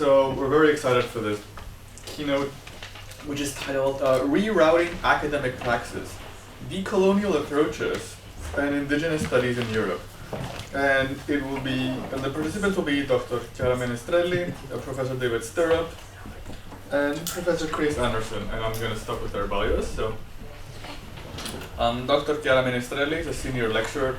So we're very excited for this keynote, which is titled Rerouting Academic Praxis, Decolonial Approaches and Indigenous Studies in Europe. And the participants will be Dr. Chiara Ministrelli, Professor David Stirrup, and Professor Chris Anderson. And I'm going to start with their bios. So, Dr. Chiara Ministrelli is a senior lecturer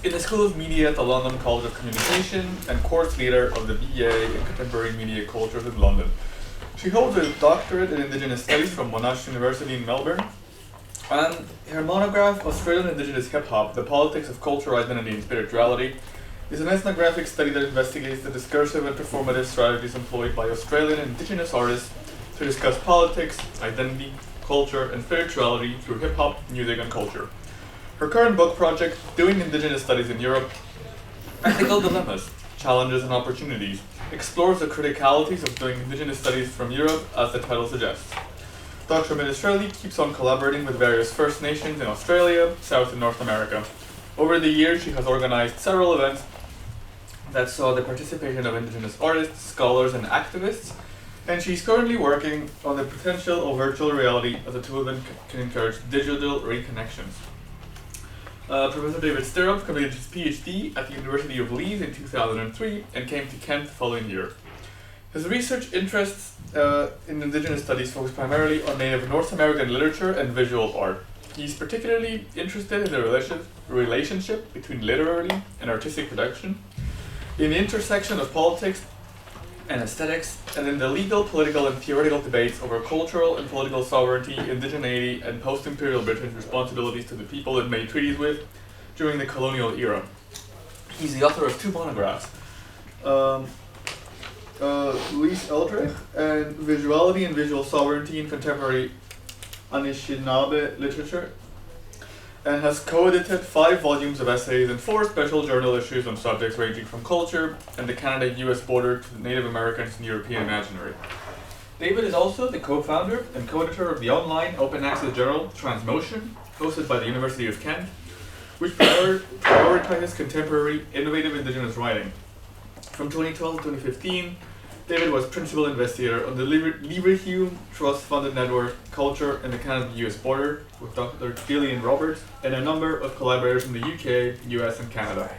in the School of Media at the London College of Communication and course leader of the BA in Contemporary Media Cultures in London. She holds a doctorate in Indigenous Studies from Monash University in Melbourne. And her monograph, Australian Indigenous Hip Hop, The Politics of Cultural Identity and Spirituality, is an ethnographic study that investigates the discursive and performative strategies employed by Australian Indigenous artists to discuss politics, identity, culture, and spirituality through hip hop, music, and culture. Her current book project, Doing Indigenous Studies in Europe, Ethical Dilemmas, Challenges and Opportunities, explores the criticalities of doing Indigenous studies from Europe, as the title suggests. Dr. Ministrelli keeps on collaborating with various First Nations in Australia, South and North America. Over the years, she has organized several events that saw the participation of Indigenous artists, scholars, and activists, and she's currently working on the potential of virtual reality as a tool that can encourage digital reconnections. Professor David Stirrup completed his PhD at the University of Leeds in 2003 and came to Kent the following year. His research interests in Indigenous studies focus primarily on Native North American literature and visual art. He's particularly interested in the relationship between literary and artistic production, in the intersection of politics and aesthetics, and in the legal, political, and theoretical debates over cultural and political sovereignty, indigeneity, and post-imperial British responsibilities to the people it made treaties with during the colonial era. He's the author of two monographs, Louise Eldridge and Visuality and Visual Sovereignty in Contemporary Anishinaabe Literature, and has co-edited 5 volumes of essays and 4 special journal issues on subjects ranging from culture and the Canada-US border to the Native Americans and European imaginary. David is also the co-founder and co-editor of the online open access journal Transmotion, hosted by the University of Kent, which prioritizes contemporary, innovative Indigenous writing. From 2012 to 2015, David was principal investigator on the Leverhulme Trust-funded network Culture and the Canada-US border with Dr. Gillian Roberts and a number of collaborators in the UK, US, and Canada.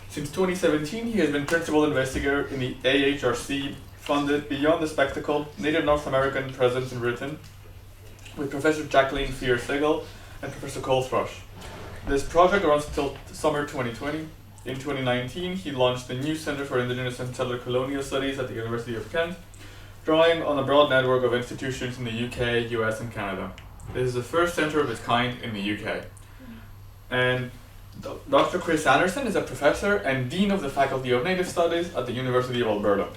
Since 2017, he has been principal investigator in the AHRC-funded Beyond the Spectacle Native North American Presence in Britain with Professor Jacqueline Fear-Sigel and Professor Cole Thrush. This project runs until summer 2020. In 2019, he launched the new Center for Indigenous and Settler Colonial Studies at the University of Kent, drawing on a broad network of institutions in the UK, US, and Canada. This is the first center of its kind in the UK. And Dr. Chris Anderson is a professor and Dean of the Faculty of Native Studies at the University of Alberta.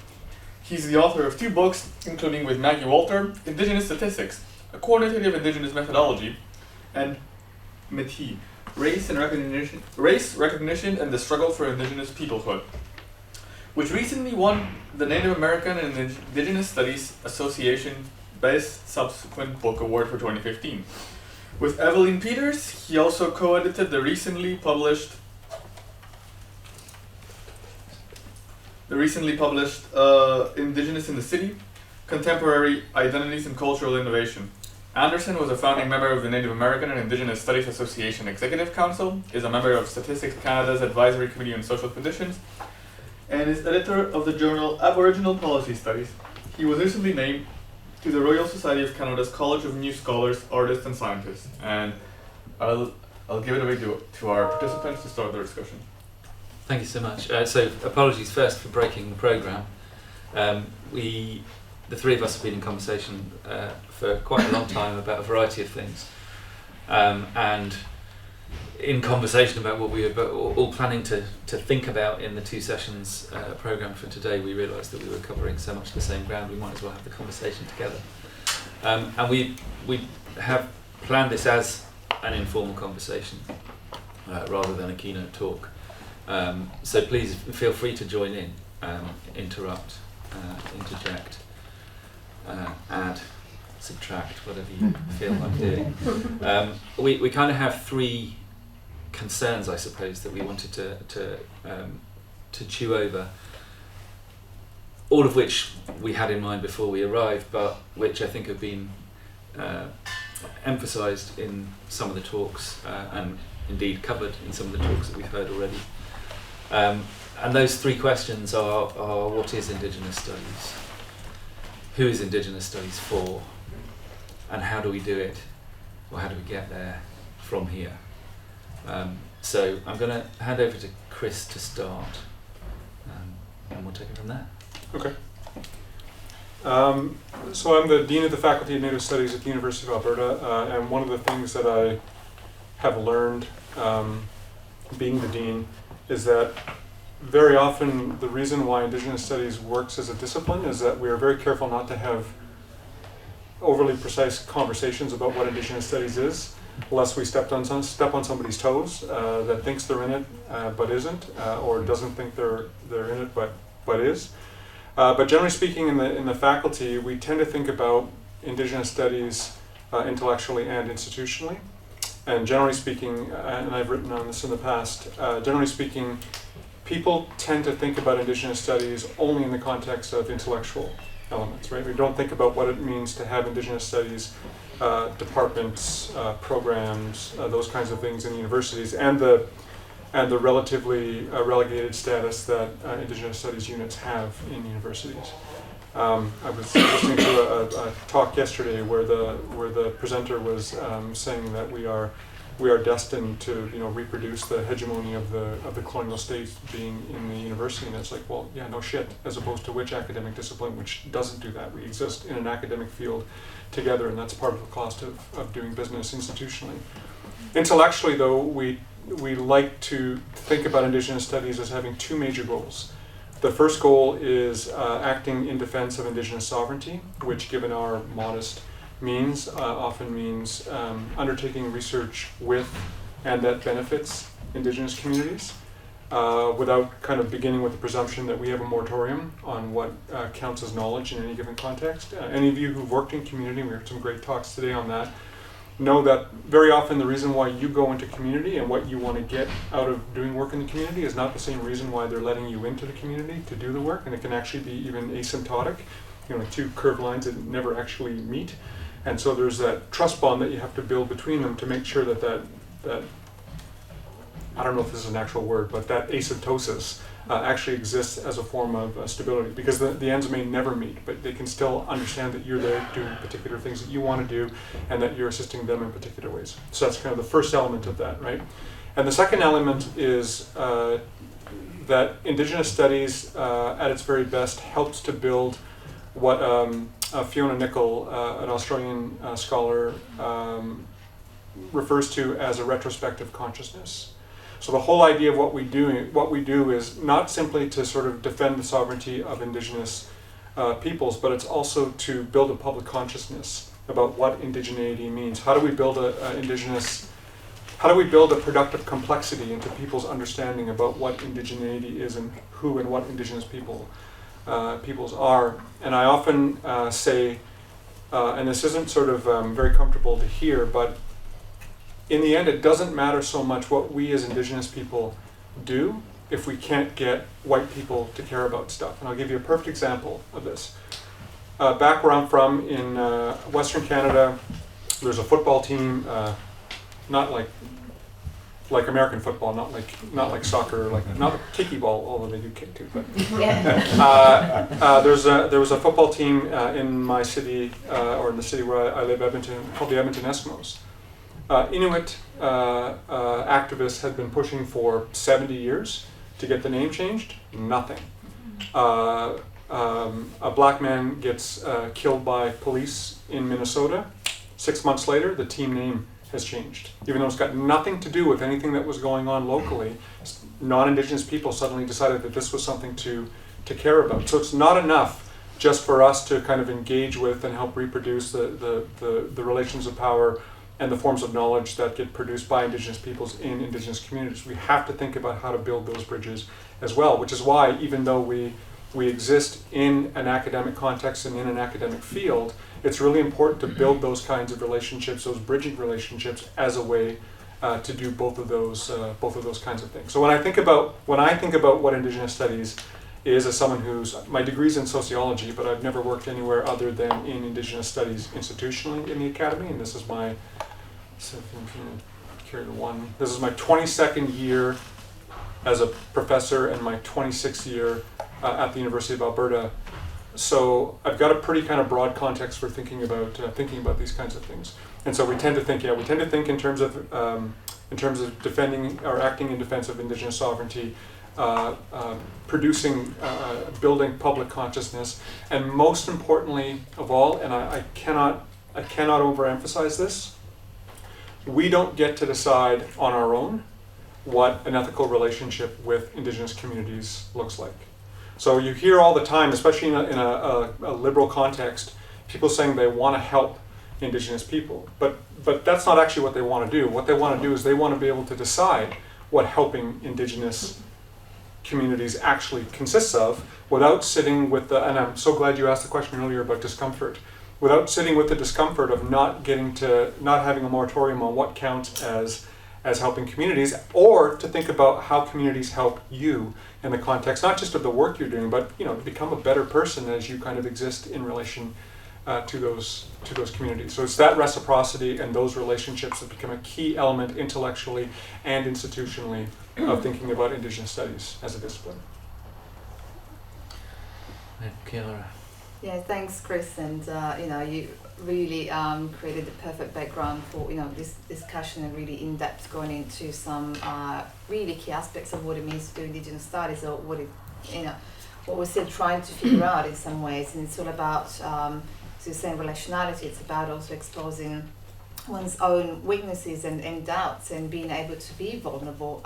He's the author of 2 books, including with Maggie Walter, Indigenous Statistics, a quantitative Indigenous methodology, and Métis, Race, Recognition, and the Struggle for Indigenous Peoplehood, which recently won the Native American and Indigenous Studies Association Best Subsequent Book Award for 2015. With Evelyn Peters, he also co-edited the recently published Indigenous in the City, Contemporary Identities and Cultural Innovation. Anderson was a founding member of the Native American and Indigenous Studies Association Executive Council, is a member of Statistics Canada's Advisory Committee on Social Conditions, and is editor of the journal Aboriginal Policy Studies. He was recently named to the Royal Society of Canada's College of New Scholars, Artists and Scientists. And I'll give it away to our participants to start their discussion. Thank you so much. So apologies first for breaking the programme. The 3 of us have been in conversation for quite a long time about a variety of things, and in conversation about what we were all planning to think about in the 2 sessions programme for today, we realised that we were covering so much the same ground, we might as well have the conversation together. And we have planned this as an informal conversation rather than a keynote talk. So please feel free to join in, interrupt, interject, add, subtract, whatever you feel like doing. We kind of have 3 concerns, I suppose, that we wanted to chew over, all of which we had in mind before we arrived, but which I think have been emphasised in some of the talks and indeed covered in some of the talks that we've heard already. And those three questions are what is Indigenous studies? Who is Indigenous studies for? And how do we do it? Or how do we get there from here? So I'm going to hand over to Chris to start, and we'll take it from there. Okay. So I'm the Dean of the Faculty of Native Studies at the University of Alberta, and one of the things that I have learned being the Dean is that very often the reason why Indigenous Studies works as a discipline is that we are very careful not to have overly precise conversations about what Indigenous Studies is, lest we step on somebody's toes that thinks they're in it but isn't, or doesn't think they're in it but is. But generally speaking, in the faculty, we tend to think about Indigenous Studies intellectually and institutionally. And generally speaking, and I've written on this in the past, generally speaking, people tend to think about Indigenous Studies only in the context of intellectual elements, right? We don't think about what it means to have Indigenous Studies departments, programs, those kinds of things in universities, and the relatively relegated status that Indigenous Studies units have in universities. I was listening to a talk yesterday where the presenter was saying that we are destined to reproduce the hegemony of the colonial states being in the university, and it's like, well, yeah, no shit, as opposed to which academic discipline which doesn't do that. We exist in an academic field together, and that's part of the cost of doing business institutionally. Intellectually, though, we like to think about Indigenous Studies as having two major goals. The first goal is acting in defense of Indigenous sovereignty, which, given our modest means, often means undertaking research with and that benefits Indigenous communities, without kind of beginning with the presumption that we have a moratorium on what counts as knowledge in any given context. Any of you who've worked in community, we heard some great talks today on that, know that very often the reason why you go into community and what you want to get out of doing work in the community is not the same reason why they're letting you into the community to do the work, and it can actually be even asymptotic, like two curved lines that never actually meet. And so there's that trust bond that you have to build between them to make sure that I don't know if this is an actual word, but that asymptosis actually exists as a form of stability, because the ends may never meet, but they can still understand that you're there doing particular things that you want to do and that you're assisting them in particular ways. So that's kind of the first element of that, right? And the second element is that Indigenous Studies at its very best helps to build what Fiona Nicol, an Australian scholar, refers to as a retrospective consciousness. So the whole idea of what we do is not simply to sort of defend the sovereignty of Indigenous peoples, but it's also to build a public consciousness about what indigeneity means. How do we build a productive complexity into people's understanding about what indigeneity is and who and what Indigenous peoples are? And I often say, and this isn't sort of very comfortable to hear, but in the end, it doesn't matter so much what we as Indigenous people do if we can't get white people to care about stuff. And I'll give you a perfect example of this. Back where I'm from in Western Canada, there's a football team, not like American football, not like soccer, not kicky ball, although they do kick too. But there was a football team in my city, or in the city where I live, Edmonton, called the Edmonton Eskimos. Inuit activists had been pushing for 70 years to get the name changed. Nothing. A black man gets killed by police in Minnesota. 6 months later, the team name has changed. Even though it's got nothing to do with anything that was going on locally, non-Indigenous people suddenly decided that this was something to care about. So it's not enough just for us to kind of engage with and help reproduce the relations of power and the forms of knowledge that get produced by Indigenous peoples in Indigenous communities. We have to think about how to build those bridges as well, which is why, even though we exist in an academic context and in an academic field, it's really important to build those kinds of relationships, those bridging relationships, as a way to do both of those kinds of things. So when I think about what Indigenous Studies is as someone my degree's in sociology, but I've never worked anywhere other than in Indigenous studies institutionally in the academy, and this is my this is my 22nd year as a professor and my 26th year at the University of Alberta. So I've got a pretty kind of broad context for thinking about these kinds of things. And so we tend to think in terms of defending or acting in defense of Indigenous sovereignty, building public consciousness, and most importantly of all, and I cannot overemphasize this, we don't get to decide on our own what an ethical relationship with Indigenous communities looks like. So you hear all the time, especially in a liberal context, people saying they want to help Indigenous people, but that's not actually what they want to do. What they want to do is they want to be able to decide what helping Indigenous communities actually consists of, without sitting with and I'm so glad you asked the question earlier about discomfort, without sitting with the discomfort of not having a moratorium on what counts as helping communities, or to think about how communities help you in the context, not just of the work you're doing, but to become a better person as you kind of exist in relation to those communities. So it's that reciprocity and those relationships that become a key element intellectually and institutionally of thinking about Indigenous studies as a discipline. Chiara. Yeah, thanks, Chris, and you really created the perfect background for this discussion, and really in depth going into some really key aspects of what it means to do Indigenous studies, or what we're still trying to figure out in some ways. And it's all about, as you're saying, relationality. It's about also exposing one's own weaknesses and doubts, and being able to be vulnerable.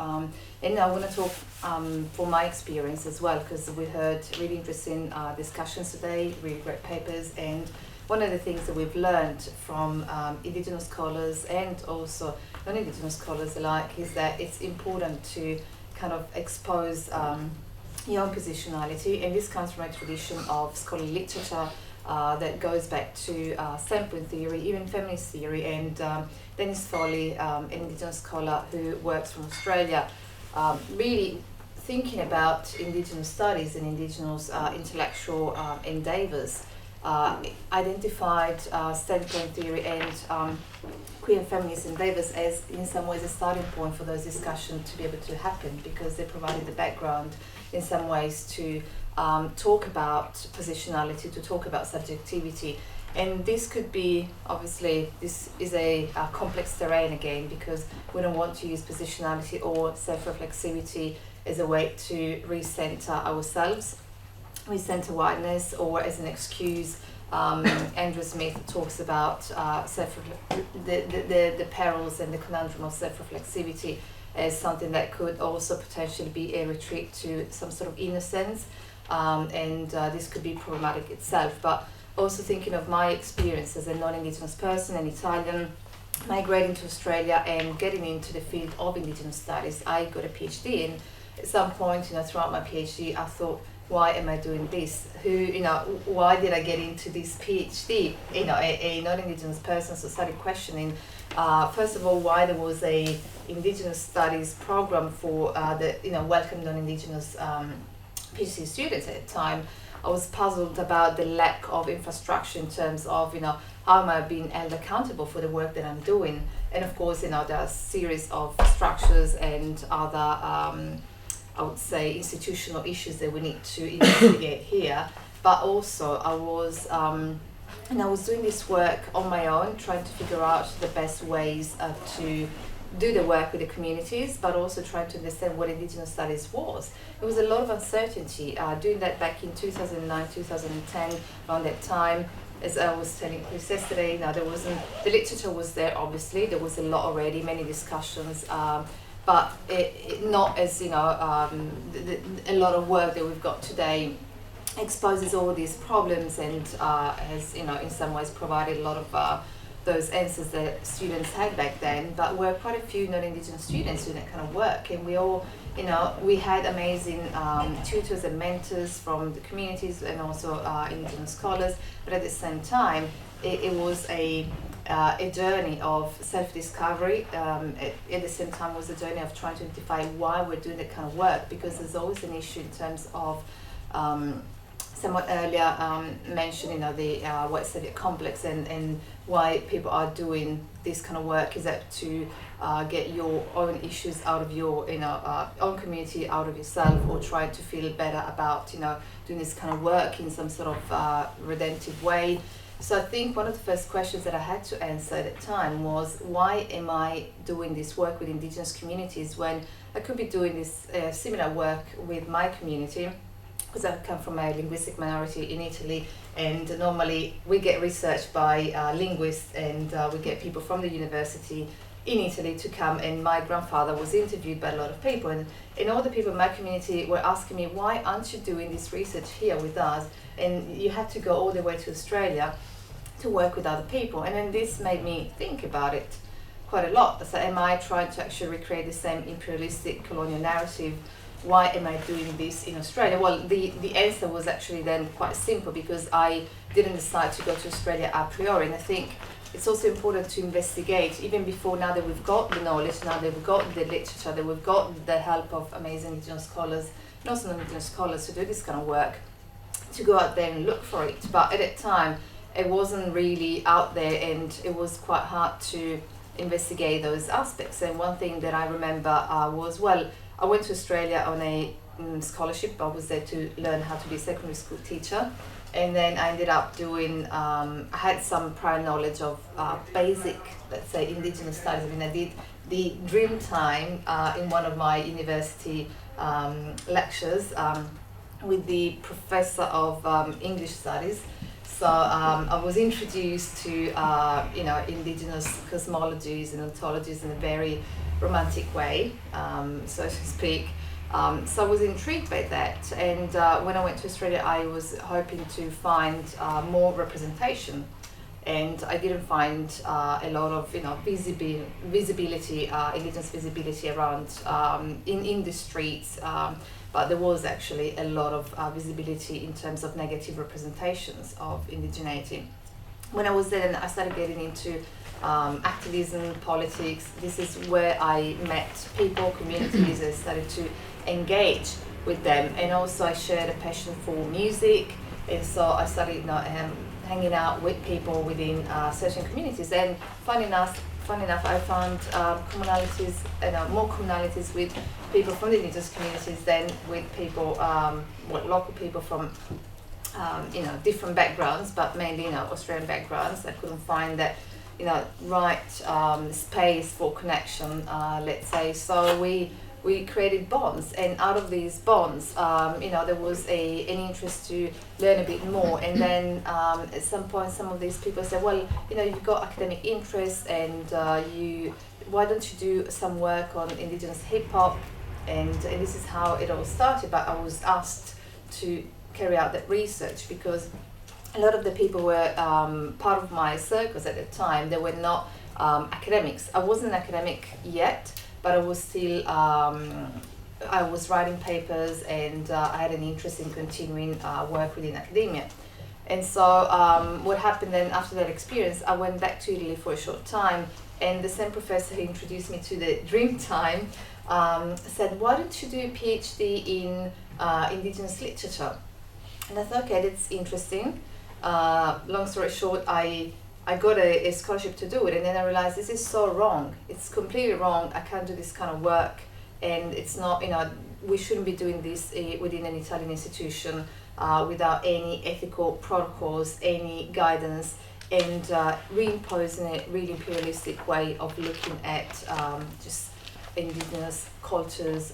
And I want to talk from my experience as well, because we heard really interesting discussions today, really great papers, and one of the things that we've learned from Indigenous scholars and also non-Indigenous scholars alike is that it's important to kind of expose your own positionality, and this comes from a tradition of scholarly literature that goes back to sampling theory, even feminist theory, and Dennis Foley, an Indigenous scholar who works from Australia, really thinking about Indigenous studies and Indigenous intellectual endeavours, identified standpoint theory and queer and feminist endeavours as in some ways a starting point for those discussions to be able to happen, because they provided the background in some ways to talk about positionality, to talk about subjectivity. And this could be, obviously, this is a complex terrain again, because we don't want to use positionality or self-reflexivity as a way to recenter ourselves, recenter whiteness, or as an excuse. Andrew Smith talks about the perils and the conundrum of self-reflexivity as something that could also potentially be a retreat to some sort of innocence. And this could be problematic itself. But also thinking of my experience as a non-Indigenous person, an Italian, migrating to Australia and getting into the field of Indigenous studies. I got a PhD, and at some point, throughout my PhD, I thought, why am I doing this? Why did I get into this PhD? A non-Indigenous person, so started questioning, first of all, why there was a Indigenous studies program for the welcome non-Indigenous PhD students at the time. I was puzzled about the lack of infrastructure in terms of, how am I being held accountable for the work that I'm doing? And of course, there are a series of structures and other, I would say, institutional issues that we need to investigate here. But also, I was doing this work on my own, trying to figure out the best ways to do the work with the communities, but also trying to understand what Indigenous studies was. There was a lot of uncertainty doing that back in 2009, 2010, around that time. As I was telling Chris yesterday, the literature was there, obviously, there was a lot already, many discussions, but it not as, a lot of work that we've got today exposes all these problems, and has, in some ways provided a lot of those answers that students had back then. But we're quite a few non-Indigenous students doing that kind of work, and we all, we had amazing tutors and mentors from the communities and also Indigenous scholars, but at the same time, it was a journey of self-discovery. At the same time, it was a journey of trying to identify why we're doing that kind of work, because there's always an issue in terms of someone earlier mentioned, you know, the white Soviet complex and why people are doing this kind of work is that to get your own issues out of your, you know, own community, out of yourself, or trying to feel better about, you know, doing this kind of work in some sort of redemptive way. So I think one of the first questions that I had to answer at the time was, why am I doing this work with Indigenous communities when I could be doing this similar work with my community? Because I come from a linguistic minority in Italy, and normally we get research by linguists, and we get people from the university in Italy to come, and my grandfather was interviewed by a lot of people, and all the people in my community were asking me, why aren't you doing this research here with us, and you have to go all the way to Australia to work with other people? And then this made me think about it quite a lot. So am I trying to actually recreate the same imperialistic colonial narrative? Why am I doing this in Australia? Well, the answer was actually then quite simple, because I didn't decide to go to Australia a priori, and I think it's also important to investigate, even before, now that we've got the knowledge, now that we've got the literature, that we've got the help of amazing Indigenous scholars, and also non-Indigenous scholars to do this kind of work, to go out there and look for it. But at that time, it wasn't really out there, and it was quite hard to investigate those aspects. And one thing that I remember was, well, I went to Australia on a scholarship. I was there to learn how to be a secondary school teacher. And then I ended up doing, I had some prior knowledge of basic, let's say, Indigenous studies. I mean, I did the dream time in one of my university lectures with the professor of English studies. So I was introduced to, you know, Indigenous cosmologies and ontologies in a very romantic way, so to speak. So I was intrigued by that, and when I went to Australia, I was hoping to find more representation, and I didn't find a lot of, you know, visibility, Indigenous visibility around in the streets, but there was actually a lot of visibility in terms of negative representations of indigeneity. When I was there, I started getting into activism, politics. This is where I met people, communities, and started to engage with them. And also I shared a passion for music, and so I started, you know, hanging out with people within certain communities. And funny enough, I found commonalities, you know, more commonalities with people from the Indigenous communities than with people, local people from you know, different backgrounds, but mainly, you know, Australian backgrounds. I couldn't find that, you know, right space for connection, let's say. So we created bonds, and out of these bonds, you know, there was an interest to learn a bit more. And then at some point, some of these people said, well, you know, you've got academic interests, and why don't you do some work on Indigenous hip hop? And this is how it all started. But I was asked to carry out that research because a lot of the people were part of my circles at the time. They were not academics. I wasn't an academic yet, but I was still, I was writing papers, and I had an interest in continuing work within academia. And so what happened then after that experience, I went back to Italy for a short time, and the same professor who introduced me to the Dreamtime said, why don't you do a PhD in Indigenous literature? And I thought, okay, that's interesting. Long story short, I got a scholarship to do it, and then I realized this is so wrong. It's completely wrong. I can't do this kind of work, and it's not, you know, we shouldn't be doing this within an Italian institution without any ethical protocols, any guidance, and reimposing a really imperialistic way of looking at just Indigenous cultures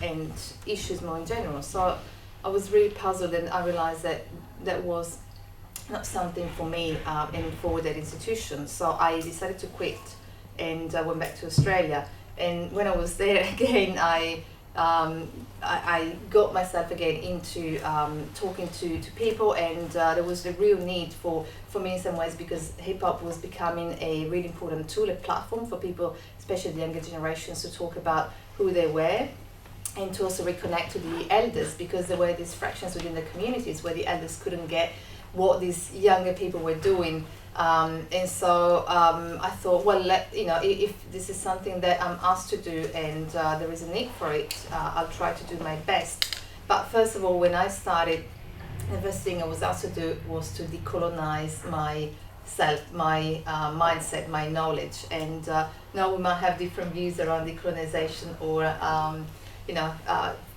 and issues more in general. So I was really puzzled, and I realized that that was not something for me and for that institution. So I decided to quit, and I went back to Australia. And when I was there again, I got myself again into talking to people, and there was a real need for me in some ways, because hip hop was becoming a really important tool, a platform for people, especially the younger generations, to talk about who they were, and to also reconnect to the elders, because there were these fractions within the communities where the elders couldn't get what these younger people were doing. And so I thought, well, you know, if this is something that I'm asked to do, and there is a need for it, I'll try to do my best. But first of all, when I started, the first thing I was asked to do was to decolonize myself, my mindset, my knowledge. And now we might have different views around decolonization or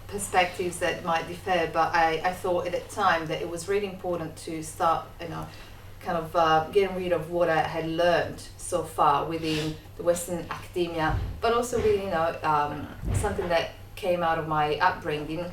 perspectives that might differ, but I thought at the time that it was really important to start, getting rid of what I had learned so far within the Western academia, but also within, something that came out of my upbringing.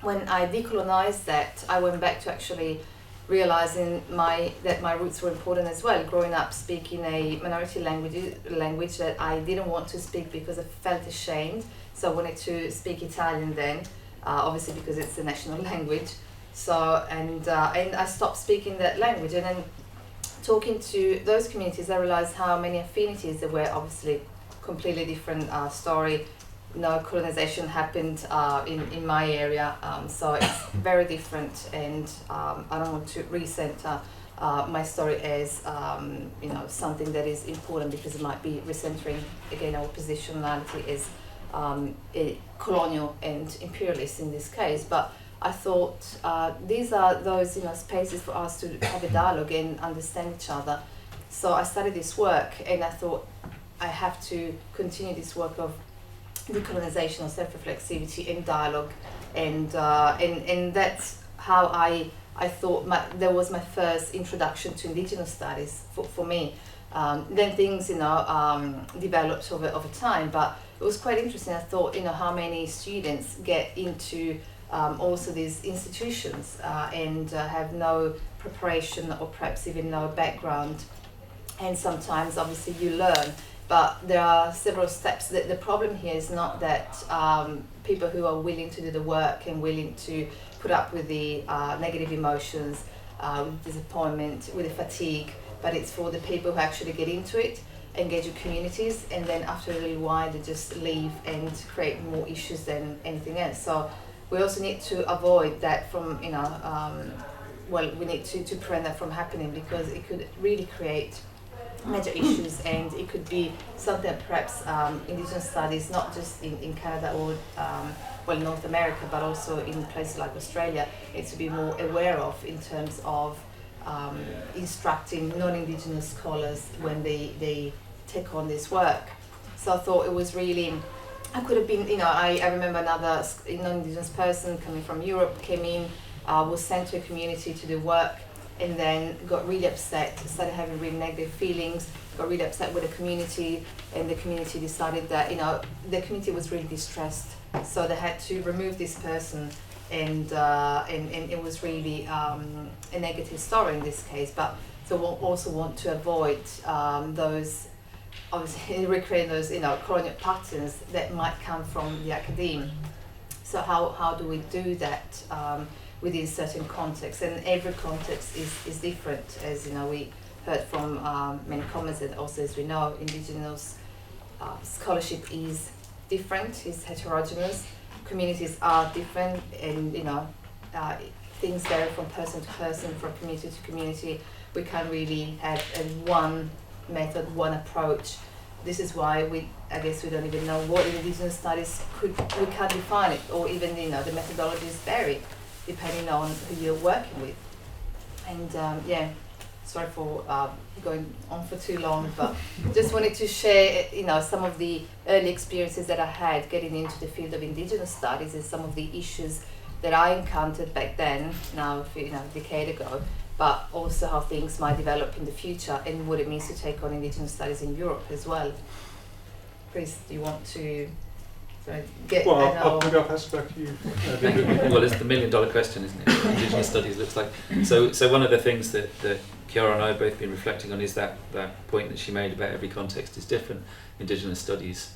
When I decolonized that, I went back to actually realizing that my roots were important as well. Growing up speaking a minority language that I didn't want to speak because I felt ashamed. So I wanted to speak Italian then, obviously because it's the national language. So and I stopped speaking that language, and then talking to those communities, I realized how many affinities there were. Obviously, completely different story. No colonization happened in my area, so it's very different, and I don't want to recenter my story as something that is important, because it might be recentering again our positionality as colonial and imperialist in this case. But I thought these are those spaces for us to have a dialogue and understand each other. So I started this work, and I thought I have to continue this work of decolonization or self-reflexivity in dialogue, and that's how I thought that was my first introduction to Indigenous studies for me. Then things developed over time, but it was quite interesting. I thought how many students get into also these institutions and have no preparation or perhaps even no background, and sometimes obviously you learn. But there are several steps. The problem here is not that people who are willing to do the work and willing to put up with the negative emotions, with disappointment, with the fatigue, but it's for the people who actually get into it, engage with communities, and then after a little while they just leave and create more issues than anything else. So we also need to avoid that from, we need to prevent that from happening, because it could really create major issues, and it could be something that perhaps Indigenous studies, not just in Canada or North America, but also in places like Australia, needs to be more aware of in terms of instructing non-Indigenous scholars when they take on this work. So I thought it was really, I could have been, I remember another non-Indigenous person coming from Europe came in, was sent to a community to do work, and then got really upset, started having really negative feelings, got really upset with the community, and the community decided that, the community was really distressed, so they had to remove this person, and it was really a negative story in this case. But so we'll also want to avoid those, obviously recreating those, colonial patterns that might come from the academe. So how do we do that within certain contexts? And every context is different, as we heard from many comments, and also as we know, Indigenous scholarship is different, is heterogeneous, communities are different, and things vary from person to person, from community to community. We can't really have one method, one approach. This is why I guess we don't even know what Indigenous studies we can't define it, or even the methodologies vary depending on who you're working with. And sorry for going on for too long, but just wanted to share some of the early experiences that I had getting into the field of Indigenous studies, and some of the issues that I encountered back then, now a decade ago, but also how things might develop in the future, and what it means to take on Indigenous studies in Europe as well. Chris, do you want to get? Well, I'll pass it back to you. Well, it's the $1 million question, isn't it? What Indigenous studies looks like. So one of the things that Chiara and I have both been reflecting on is that point that she made about every context is different. Indigenous studies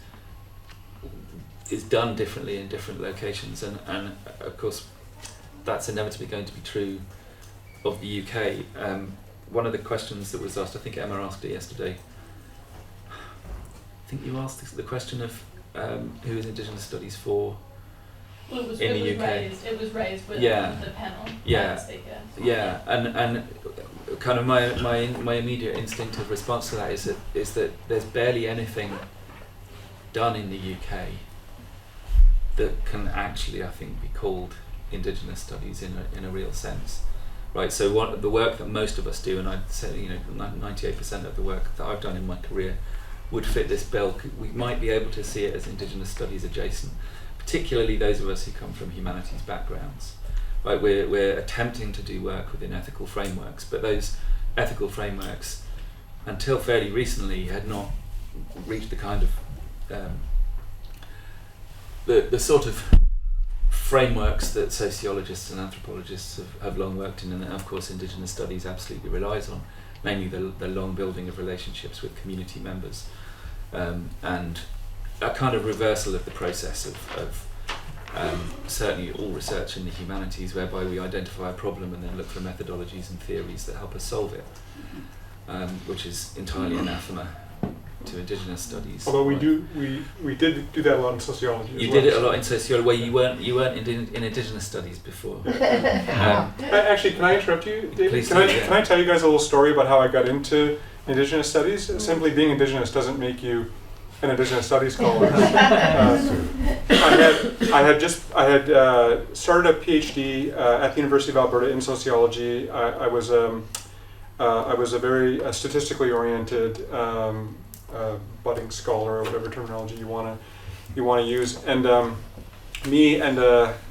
is done differently in different locations, and of course that's inevitably going to be true of the UK. One of the questions that was asked, I think Emma asked it yesterday, I think you asked the question of who is Indigenous studies for. Well, it was UK. It was raised with the panel. Yeah, and kind of my immediate instinctive response to that is that there's barely anything done in the UK that can actually, I think, be called Indigenous studies in a real sense, right? So the work that most of us do, and I'd say 98% of the work that I've done in my career would fit this bill. We might be able to see it as Indigenous studies adjacent, particularly those of us who come from humanities backgrounds. Right, we're attempting to do work within ethical frameworks, but those ethical frameworks, until fairly recently, had not reached the kind of the sort of frameworks that sociologists and anthropologists have long worked in, and of course Indigenous studies absolutely relies on, namely the long building of relationships with community members, and a kind of reversal of the process of certainly all research in the humanities, whereby we identify a problem and then look for methodologies and theories that help us solve it, which is entirely anathema to Indigenous studies. Although we did do that a lot in sociology. You did it a lot in sociology, where you weren't in Indigenous studies before. Actually, can I interrupt you, David? Please Can I tell you guys a little story about how I got into Indigenous studies? Simply being Indigenous doesn't make you an Indigenous studies scholar. I had started a PhD at the University of Alberta in sociology. I was a very statistically oriented budding scholar, or whatever terminology you want to use. And me and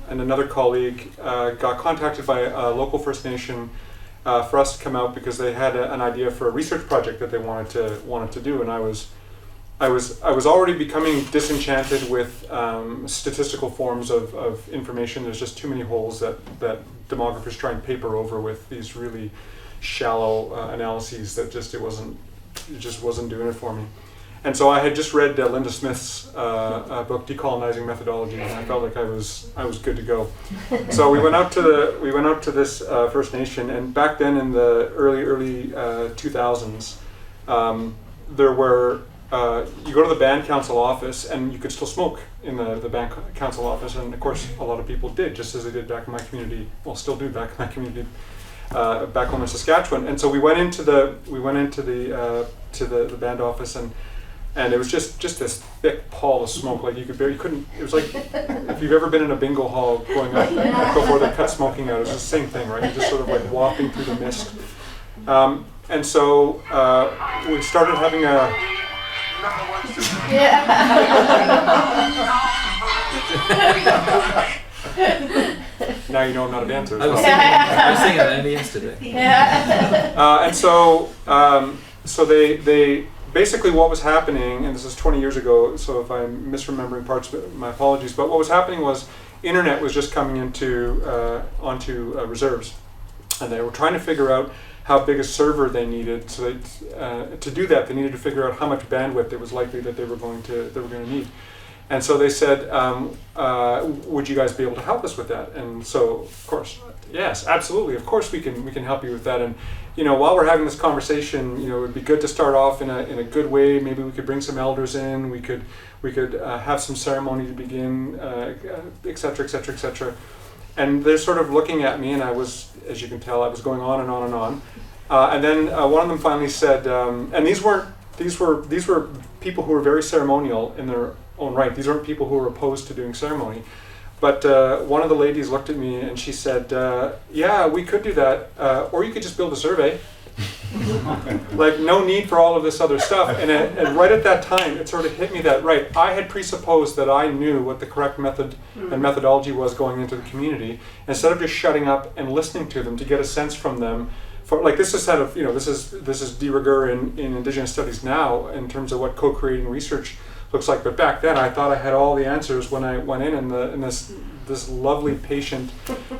another colleague got contacted by a local First Nation for us to come out because they had an idea for a research project that they wanted to do, and I was already becoming disenchanted with statistical forms of information. There's just too many holes that demographers try and paper over with these really shallow analyses that it just wasn't doing it for me. And so I had just read Linda Smith's book Decolonizing Methodology, and I felt like I was good to go. So we went out to this First Nation, and back then in the early 2000s, there were you go to the band council office and you could still smoke in the band council office, and of course a lot of people did, just as they did back in my community, well, still do back in my community, back home in Saskatchewan. And so we went into the band office, and it was just this thick pall of smoke, like you couldn't, it was like if you've ever been in a bingo hall growing up before they cut smoking out, it was the same thing, right? You're just sort of like wafting through the mist. And so we started having now you know I'm not a dancer. I was singing that only yesterday. And so they basically, what was happening, and this is 20 years ago, so if I'm misremembering parts of it, my apologies, but what was happening was internet was just coming onto reserves, and they were trying to figure out how big a server they needed. So to do that, they needed to figure out how much bandwidth it was likely that they were going to need. And so they said, would you guys be able to help us with that? And so, of course, yes, absolutely. Of course we can help you with that. And while we're having this conversation, it would be good to start off in a good way. Maybe we could bring some elders in. We could have some ceremony to begin, et cetera, et cetera, et cetera. And they're sort of looking at me, and I was, as you can tell, I was going on and on and on. And then one of them finally said, and these were people who were very ceremonial in their own right. These aren't people who were opposed to doing ceremony. But one of the ladies looked at me and she said, yeah, we could do that, or you could just build a survey. Like, no need for all of this other stuff. And right at that time, it sort of hit me that, right, I had presupposed that I knew what the correct method and methodology was going into the community, instead of just shutting up and listening to them to get a sense from them. For, like, this is kind of, this is de rigueur in Indigenous studies now in terms of what co-creating research looks like. But back then, I thought I had all the answers when I went in, and this lovely, patient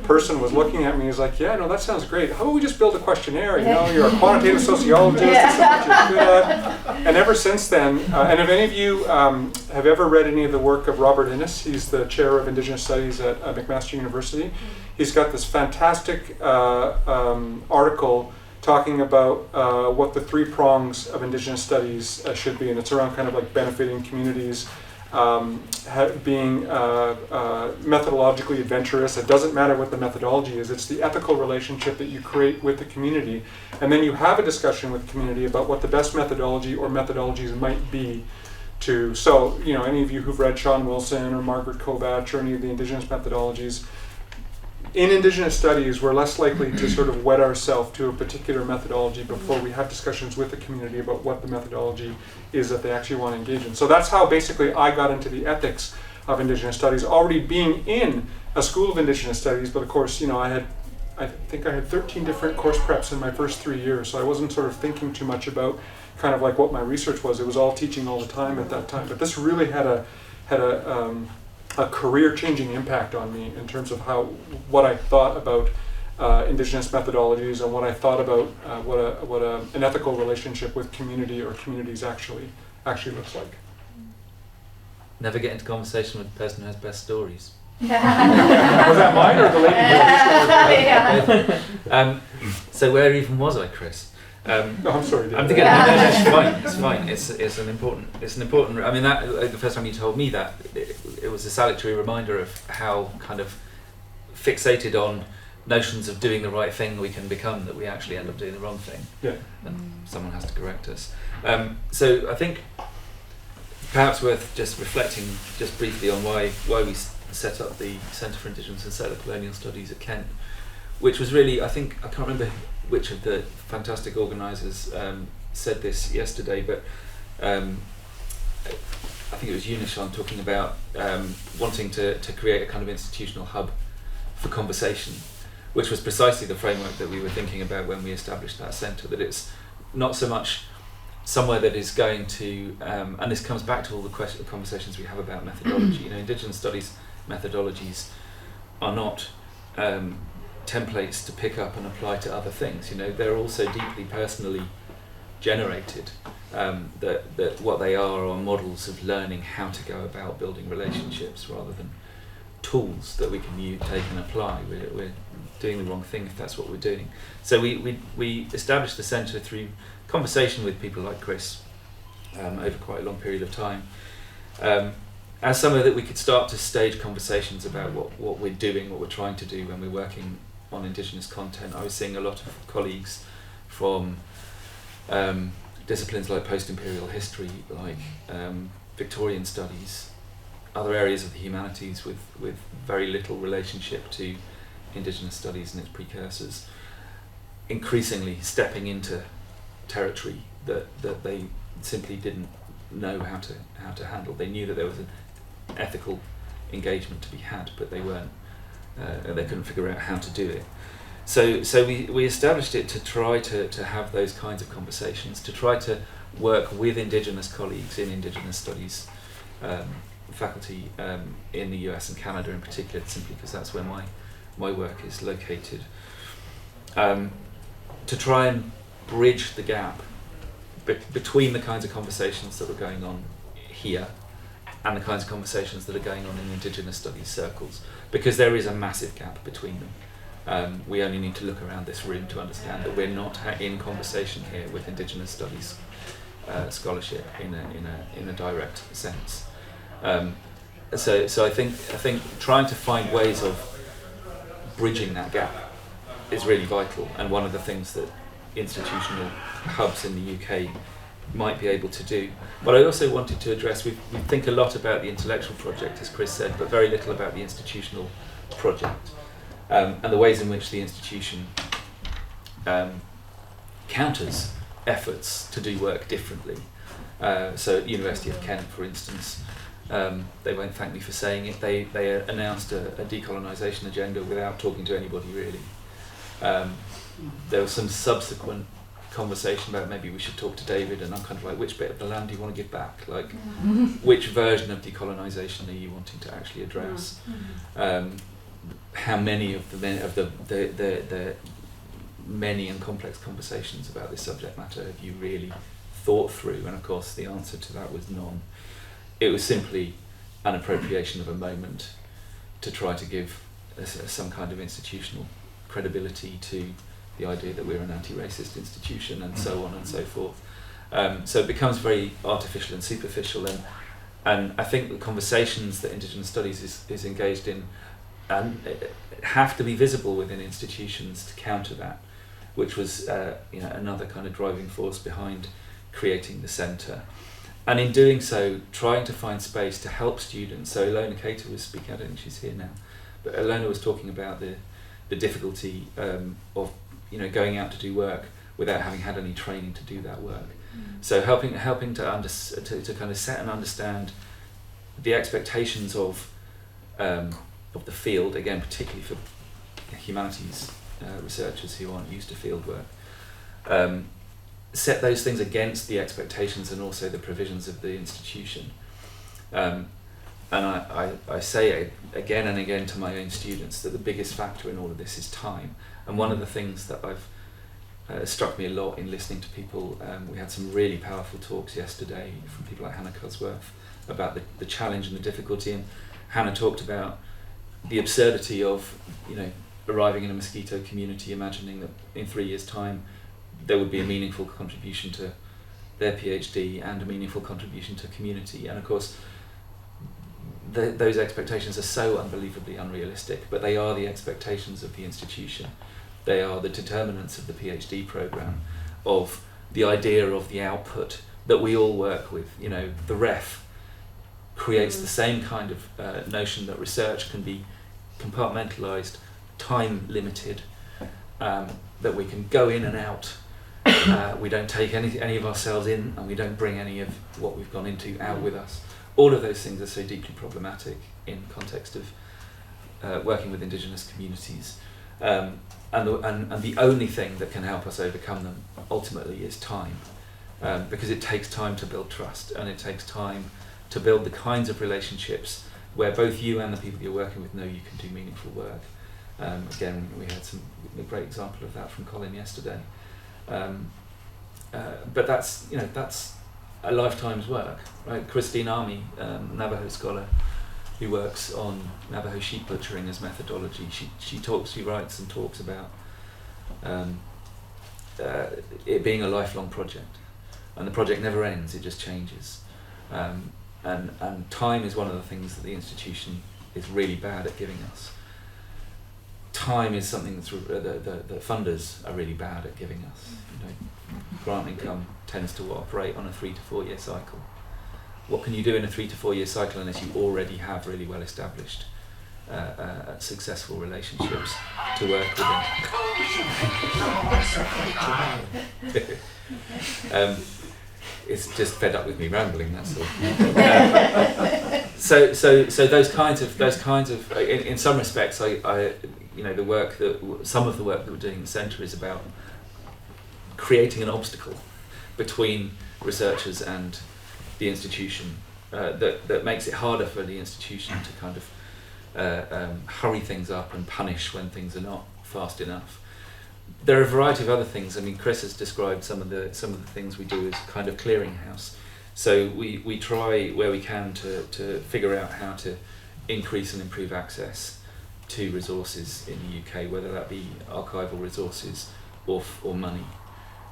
person was looking at me. He's like, yeah, no, that sounds great. How about we just build a questionnaire? You're a quantitative sociologist. This is what you're good at. And ever since then, and if any of you have ever read any of the work of Robert Innes, he's the chair of Indigenous Studies at McMaster University. He's got this fantastic article talking about what the three prongs of Indigenous studies should be, and it's around kind of like benefiting communities, being methodologically adventurous. It doesn't matter what the methodology is, it's the ethical relationship that you create with the community, and then you have a discussion with the community about what the best methodology or methodologies might be to, so, any of you who've read Sean Wilson or Margaret Kovach or any of the Indigenous methodologies, in Indigenous studies, we're less likely to sort of wed ourselves to a particular methodology before we have discussions with the community about what the methodology is that they actually want to engage in. So that's how basically I got into the ethics of Indigenous studies, already being in a school of Indigenous studies, but of course, I think I had 13 different course preps in my first 3 years, so I wasn't sort of thinking too much about kind of like what my research was. It was all teaching all the time at that time. But this really had a career-changing impact on me in terms of what I thought about Indigenous methodologies and what I thought about what an ethical relationship with community or communities actually looks like. Never get into conversation with the person who has best stories. Was that mine or the lady? Yeah. So where even was I, Chris? No, I'm sorry, David. I'm thinking, no, it's fine. It's an important. I mean, that the first time you told me that, it was a salutary reminder of how kind of fixated on notions of doing the right thing we can become that we actually end up doing the wrong thing. Yeah. And someone has to correct us. So I think perhaps worth just reflecting just briefly on why we set up the Centre for Indigenous and Settler Colonial Studies at Kent, which was really, I can't remember which of the fantastic organisers said this yesterday, but I think it was Unishan talking about wanting to create a kind of institutional hub for conversation, which was precisely the framework that we were thinking about when we established that centre, that it's not so much somewhere that is going to, and this comes back to all the conversations we have about methodology. Indigenous studies methodologies are not templates to pick up and apply to other things. They're also deeply personally generated. That what they are models of learning how to go about building relationships rather than tools that we can take and apply. We're doing the wrong thing if that's what we're doing. So we established the centre through conversation with people like Chris over quite a long period of time. As somewhere that we could start to stage conversations about what we're doing, what we're trying to do when we're working on Indigenous content. I was seeing a lot of colleagues from disciplines like post-imperial history, like Victorian studies, other areas of the humanities with very little relationship to Indigenous studies and its precursors, increasingly stepping into territory that they simply didn't know how to handle. They knew that there was an ethical engagement to be had, but they weren't. They couldn't figure out how to do it. So we established it to try to have those kinds of conversations, to try to work with Indigenous colleagues in Indigenous studies faculty in the US and Canada in particular, simply because that's where my work is located, to try and bridge the gap between the kinds of conversations that were going on here and the kinds of conversations that are going on in Indigenous studies circles, because there is a massive gap between them. We only need to look around this room to understand that we're not in conversation here with Indigenous studies scholarship in a direct sense. So I think trying to find ways of bridging that gap is really vital, and one of the things that institutional hubs in the UK might be able to do. But I also wanted to address, we think a lot about the intellectual project, as Chris said, but very little about the institutional project, and the ways in which the institution counters efforts to do work differently. So at University of Kent, for instance, they won't thank me for saying it, they announced a decolonisation agenda without talking to anybody really. There was some subsequent conversation about maybe we should talk to David, and I'm kind of like, which bit of the land do you want to give back? Like, which version of decolonisation are you wanting to actually address? How many of the many and complex conversations about this subject matter have you really thought through? And of course the answer to that was none. It was simply an appropriation of a moment to try to give some kind of institutional credibility to the idea that we're an anti-racist institution, and so on and so forth. So it becomes very artificial and superficial, and I think the conversations that Indigenous Studies is engaged in and have to be visible within institutions to counter that, which was another kind of driving force behind creating the centre. And in doing so, trying to find space to help students. So Ilona Cater was speaking, I don't think she's here now, but Ilona was talking about the difficulty of going out to do work without having had any training to do that work. So helping to kind of set and understand the expectations of the field, again particularly for humanities researchers who aren't used to field work, set those things against the expectations and also the provisions of the institution. And I say again and again to my own students that the biggest factor in all of this is time. And one of the things that struck me a lot in listening to people, we had some really powerful talks yesterday from people like Hannah Cosworth about the challenge and the difficulty, and Hannah talked about the absurdity of arriving in a mosquito community, imagining that in 3 years' time there would be a meaningful contribution to their PhD and a meaningful contribution to community. And of course those expectations are so unbelievably unrealistic, but they are the expectations of the institution. They are the determinants of the PhD program, of the idea of the output that we all work with. The ref creates the same kind of notion that research can be compartmentalized, time limited, that we can go in and out. We don't take any of ourselves in, and we don't bring any of what we've gone into out with us. All of those things are so deeply problematic in context of working with Indigenous communities. And the only thing that can help us overcome them ultimately is time, because it takes time to build trust, and it takes time to build the kinds of relationships where both you and the people you're working with know you can do meaningful work. Again, we had a great example of that from Colin yesterday. But that's a lifetime's work, right? Christine Army, Navajo scholar who works on Navajo sheep butchering as methodology, she writes and talks about it being a lifelong project, and the project never ends, it just changes. And time is one of the things that the institution is really bad at giving us. Time is something that's the funders are really bad at giving us. Grant income tends to operate on a 3 to 4 year cycle. What can you do in a 3 to 4 year cycle unless you already have really well established successful relationships to work within? It's just fed up with me rambling, that's all. So those kinds of in some respects, the work some of the work that we're doing in the centre is about creating an obstacle between researchers and the institution that makes it harder for the institution to kind of hurry things up and punish when things are not fast enough. There are a variety of other things. I mean, Chris has described some of the things we do as kind of clearinghouse. So we try where we can to figure out how to increase and improve access to resources in the UK, whether that be archival resources or money.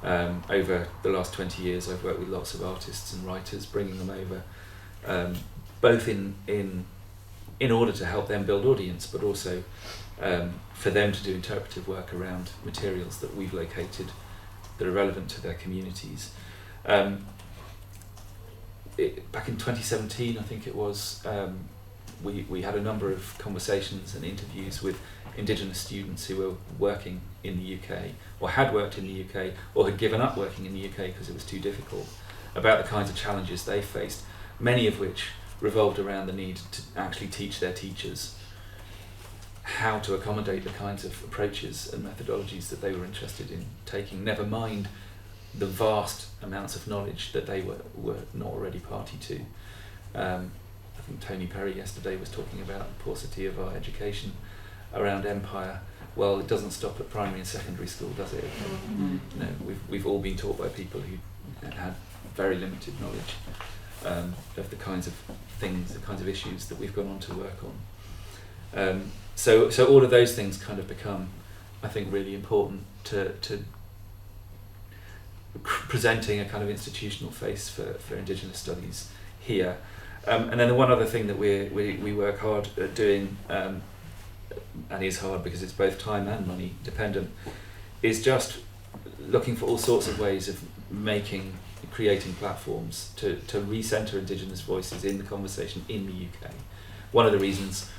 Over the last 20 years, I've worked with lots of artists and writers, bringing them over, both in order to help them build audience, but also for them to do interpretive work around materials that we've located that are relevant to their communities. Back in 2017, I think it was, we had a number of conversations and interviews with Indigenous students who were working in the UK, or had worked in the UK, or had given up working in the UK because it was too difficult, about the kinds of challenges they faced, many of which revolved around the need to actually teach their teachers how to accommodate the kinds of approaches and methodologies that they were interested in taking, never mind the vast amounts of knowledge that they were not already party to. I think Tony Perry yesterday was talking about the paucity of our education around empire. Well, it doesn't stop at primary and secondary school, does it? We've all been taught by people who had very limited knowledge of the kinds of things, the kinds of issues that we've gone on to work on. So all of those things kind of become, I think, really important to presenting a kind of institutional face for Indigenous studies here. And then the one other thing that we work hard at doing, and is hard because it's both time and money dependent, is just looking for all sorts of ways of creating platforms to recenter Indigenous voices in the conversation in the UK. One of the reasons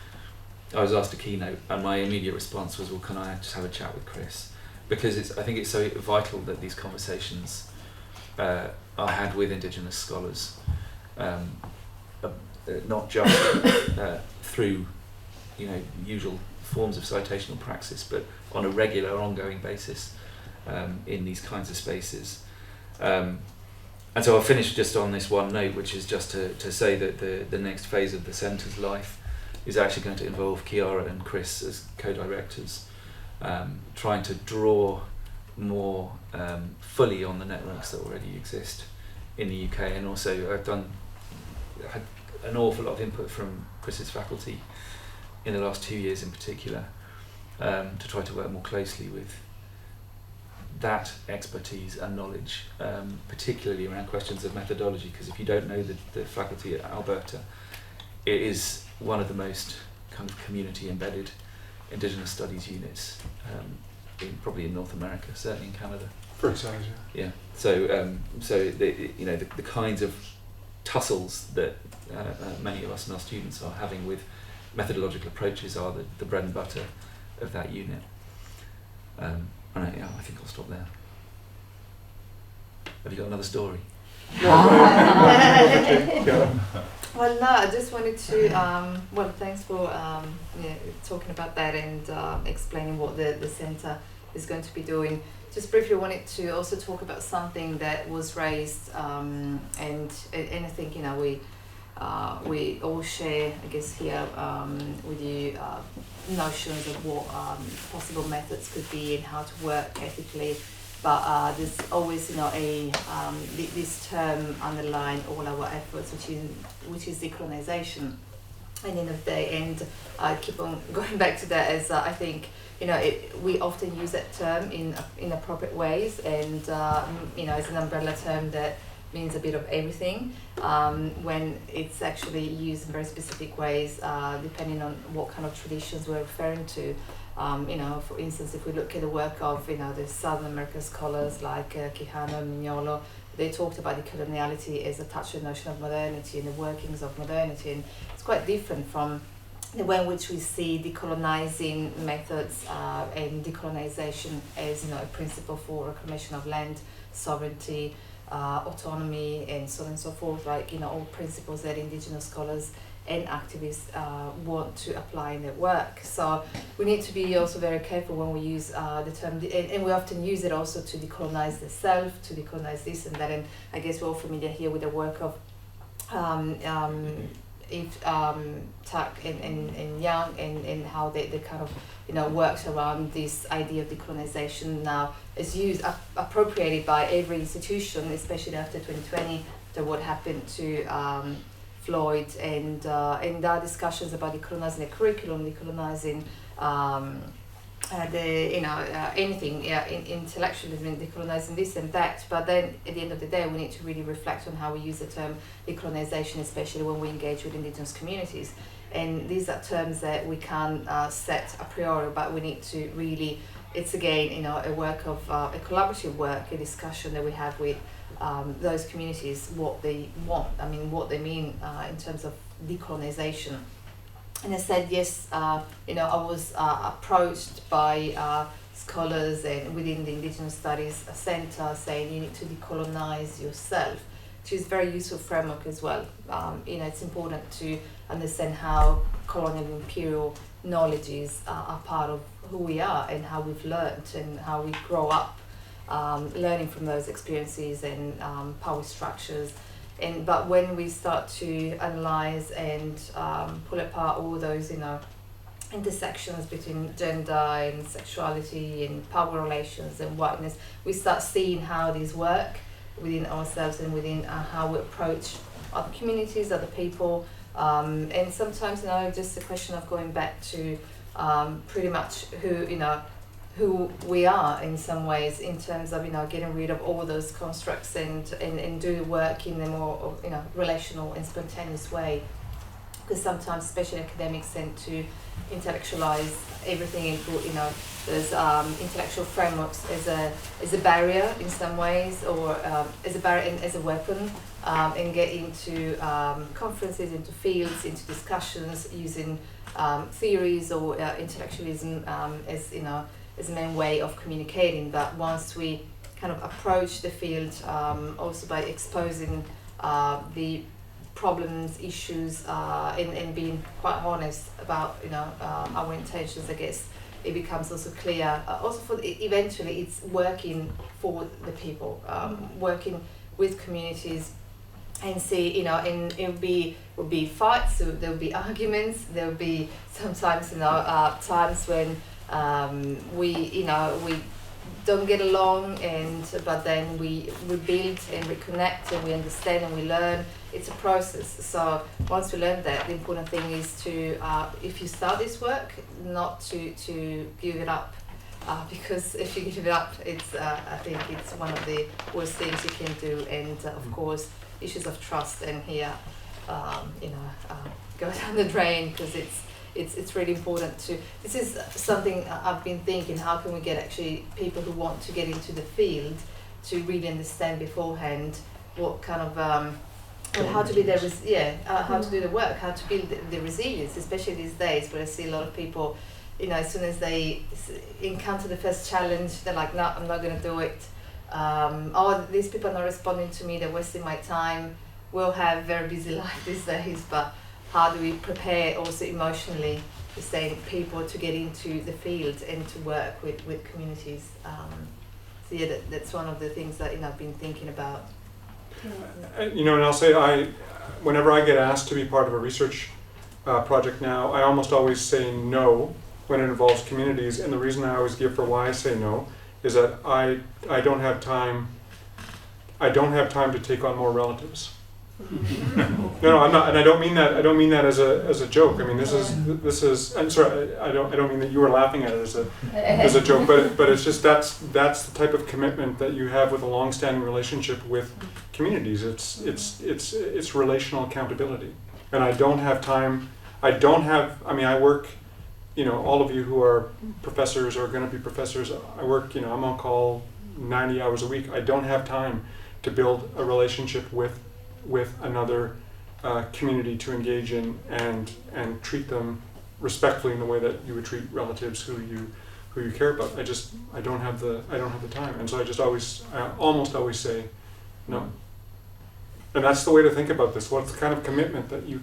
I was asked a keynote, and my immediate response was, well, can I just have a chat with Chris? Because I think it's so vital that these conversations are had with Indigenous scholars, not just through usual forms of citational praxis, but on a regular, ongoing basis in these kinds of spaces. And so I'll finish just on this one note, which is just to say that the next phase of the Centre's life is actually going to involve Chiara and Chris as co-directors, trying to draw more fully on the networks that already exist in the UK. And also I've had an awful lot of input from Chris's faculty in the last 2 years in particular, to try to work more closely with that expertise and knowledge, particularly around questions of methodology, because if you don't know the faculty at Alberta, it is one of the most kind of community embedded Indigenous studies units, probably in North America, certainly in Canada. For size, yeah. So the kinds of tussles that many of us and our students are having with methodological approaches are the bread and butter of that unit. I think I'll stop there. Have you got another story? Well, no, I just wanted to, thanks for talking about that and explaining what the centre is going to be doing. Just briefly wanted to also talk about something that was raised, and I think, we all share, I guess, here with you notions of what possible methods could be and how to work ethically. But there's always, this term underlying all our efforts, which is decolonization. At the end of the day, and I keep on going back to that, as I think we often use that term in inappropriate ways, and it's an umbrella term that means a bit of everything, when it's actually used in very specific ways, depending on what kind of traditions we're referring to. For instance, if we look at the work of the Southern American scholars like Quijano and Mignolo, they talked about decoloniality as attached to the notion of modernity and the workings of modernity, and it's quite different from the way in which we see decolonizing methods and decolonization as a principle for reclamation of land, sovereignty, autonomy, and so on and so forth, all principles that Indigenous scholars and activists want to apply in their work. So we need to be also very careful when we use the term, and we often use it also to decolonize the self, to decolonize this and that, and I guess we're all familiar here with the work of Tuck and Young, and how they kind of works around this idea of decolonization now is used, appropriated by every institution, especially after 2020, to what happened to Floyd, and our discussions about decolonizing the curriculum, decolonizing anything, intellectualism, decolonizing this and that. But then at the end of the day, we need to really reflect on how we use the term decolonization, especially when we engage with Indigenous communities. And these are terms that we can't set a priori, but we need to really, it's again, a work of a collaborative work, a discussion that we have with those communities, what they want, what they mean in terms of decolonization. And I said, yes, I was approached by scholars and within the Indigenous Studies Centre saying you need to decolonize yourself, which is a very useful framework as well. It's important to understand how colonial and imperial knowledges are part of who we are and how we've learned and how we grow up, learning from those experiences and power structures. But when we start to analyze and pull apart all those, intersections between gender and sexuality and power relations and whiteness, we start seeing how these work within ourselves and within how we approach other communities, other people, and sometimes, just a question of going back to pretty much who we are in some ways, in terms of getting rid of all those constructs and do the work in a more relational and spontaneous way, because sometimes especially academics tend to intellectualize everything and put there's intellectual frameworks as a barrier in some ways, or as a barrier and as a weapon and get into conferences, into fields, into discussions using theories or intellectualism as as a main way of communicating. But once we kind of approach the field also by exposing the problems, issues, and being quite honest about our intentions, I guess it becomes also clear. Also, eventually, it's working for the people, working with communities, and see, and it will be fights. So there will be arguments. There will be sometimes, times when we don't get along, but then we build and reconnect and we understand and we learn. It's a process. So once we learn that, the important thing is to, if you start this work, not to give it up, because if you give it up, it's I think it's one of the worst things you can do. And of course, issues of trust and here, go down the drain, because it's really important to. This is something I've been thinking. How can we get actually people who want to get into the field to really understand beforehand what kind of how to be there? How to do the work, how to build the resilience, especially these days where I see a lot of people. As soon as they encounter the first challenge, they're like, "No, I'm not going to do it." These people are not responding to me. They're wasting my time. We'll have very busy life these days, but how do we prepare also emotionally the same people to get into the field and to work with communities? That's one of the things that I've been thinking about. And I'll say whenever I get asked to be part of a research project now, I almost always say no when it involves communities, and the reason I always give for why I say no is that I don't have time. I don't have time to take on more relatives. No, I'm not, and I don't mean that. I don't mean that as a joke. I mean this is. I'm sorry. I don't mean that you were laughing at it as a joke, but it's just that's the type of commitment that you have with a long-standing relationship with communities. It's relational accountability, and I don't have time. I work. All of you who are professors or going to be professors, I work. I'm on call 90 hours a week. I don't have time to build a relationship with another community to engage in and treat them respectfully in the way that you would treat relatives who you care about. I don't have the time, and so I almost always say no. And that's the way to think about this. What's the kind of commitment that you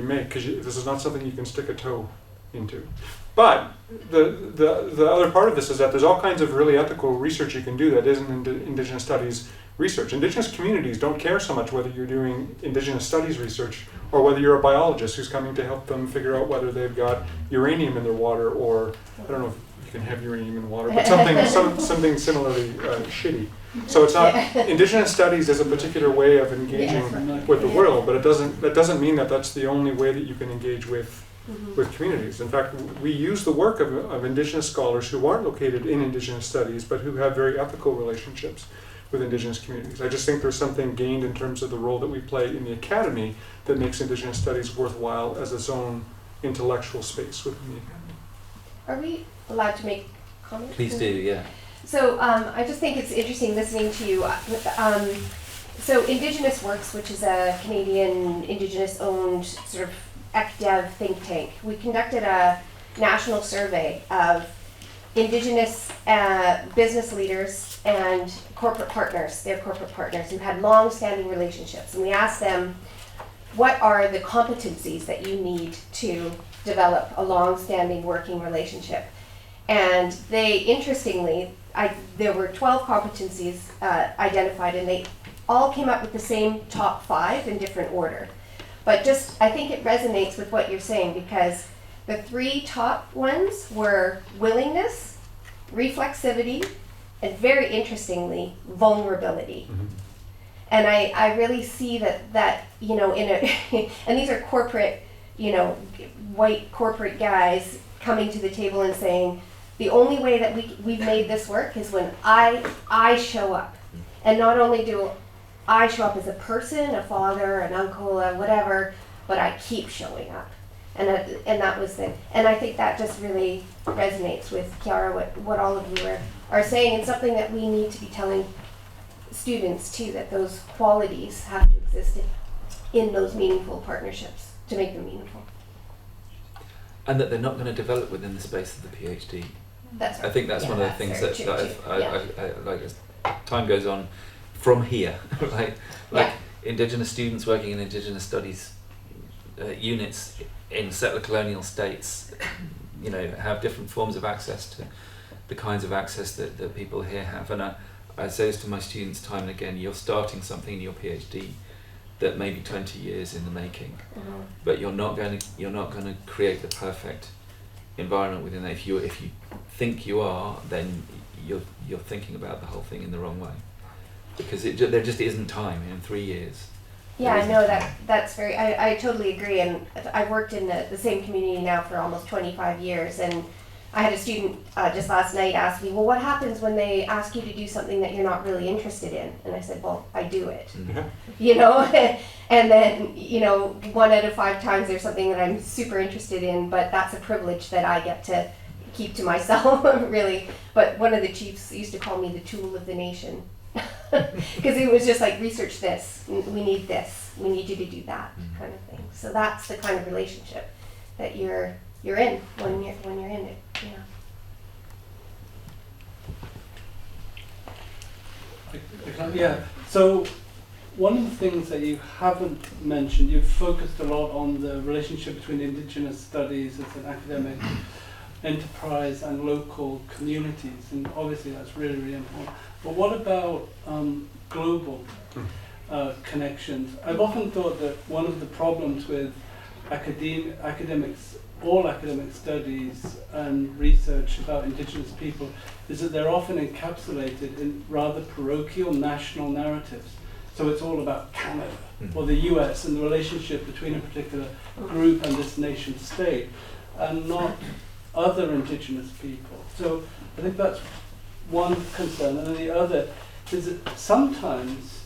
make? Because this is not something you can stick a toe into. But the other part of this is that there's all kinds of really ethical research you can do that isn't Indigenous studies research. Indigenous communities don't care so much whether you're doing Indigenous studies research or whether you're a biologist who's coming to help them figure out whether they've got uranium in their water, or I don't know if you can have uranium in water, but something similarly shitty. So it's not Indigenous studies is a particular way of engaging with the world, but that doesn't mean that that's the only way that you can engage with communities. In fact, we use the work of Indigenous scholars who aren't located in Indigenous studies, but who have very ethical relationships with Indigenous communities. I just think there's something gained in terms of the role that we play in the academy that makes Indigenous studies worthwhile as its own intellectual space within the academy. Are we allowed to make comments? Please do, yeah. So I just think it's interesting listening to you. So Indigenous Works, which is a Canadian Indigenous-owned sort of ECDev think tank, we conducted a national survey of Indigenous business leaders and corporate partners, their corporate partners who had long-standing relationships. And we asked them, what are the competencies that you need to develop a long-standing working relationship? And they, interestingly, there were 12 competencies identified, and they all came up with the same top 5 in different order. But I think it resonates with what you're saying, because the 3 top ones were willingness, reflexivity, and very interestingly, vulnerability. Mm-hmm. And I really see that and these are corporate, white corporate guys coming to the table and saying, the only way that we've made this work is when I show up. And not only do I show up as a person, a father, an uncle, or whatever, but I keep showing up. And that was and I think that just really resonates with Chiara, what all of you are saying, and something that we need to be telling students too, that those qualities have to exist in those meaningful partnerships to make them meaningful. And that they're not going to develop within the space of the PhD. That's right. I think that's one of the things that I like as time goes on from here, right? Like Indigenous students working in Indigenous studies units in settler colonial states, you know, have different forms of access to the kinds of access that people here have. And I say this to my students time and again: you're starting something in your PhD that may be 20 years in the making, but you're not going to create the perfect environment within that. If you think you are, then you're thinking about the whole thing in the wrong way, because there just isn't time in 3 years. Yeah, I know that's very. I totally agree, and I've worked in the same community now for almost 25 years, and I had a student just last night ask me, well, what happens when they ask you to do something that you're not really interested in? And I said, well, I do it, you know, and then, you know, 1 out of 5 times there's something that I'm super interested in, but that's a privilege that I get to keep to myself, really. But one of the chiefs used to call me the tool of the nation, because it was just like, research this, we need this, we need you to do that kind of thing. So that's the kind of relationship that you're in when you're in it, you know. Yeah, so one of the things that you haven't mentioned, you've focused a lot on the relationship between Indigenous studies as an academic enterprise and local communities, and obviously that's really, really important. But what about global connections? I've often thought that one of the problems with academics, all academic studies and research about Indigenous people, is that they're often encapsulated in rather parochial national narratives. So it's all about Canada or the US and the relationship between a particular group and this nation state, and not other Indigenous people. So I think that's one concern. And then the other is that sometimes,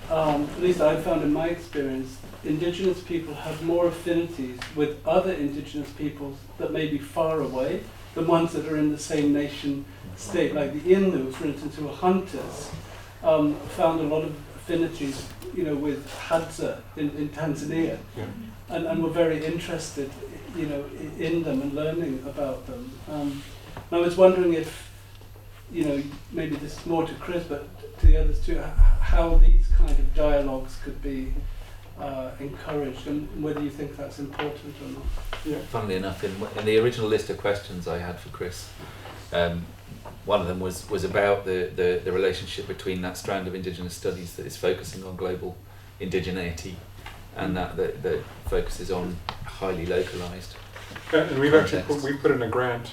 at least I've found in my experience, Indigenous people have more affinities with other Indigenous peoples that may be far away than ones that are in the same nation state. Like the Innu, for instance, who are hunters, found a lot of affinities, you know, with Hadza in Tanzania, and were very interested, you know, in them and learning about them. And I was wondering if, you know, maybe this is more to Chris, but to the others too, how these kind of dialogues could be encouraged, and whether you think that's important or not. Yeah. Funnily enough, in the original list of questions I had for Chris, one of them was about the relationship between that strand of Indigenous studies that is focusing on global indigeneity, and that focuses on highly localized. And we've context. Actually put in a grant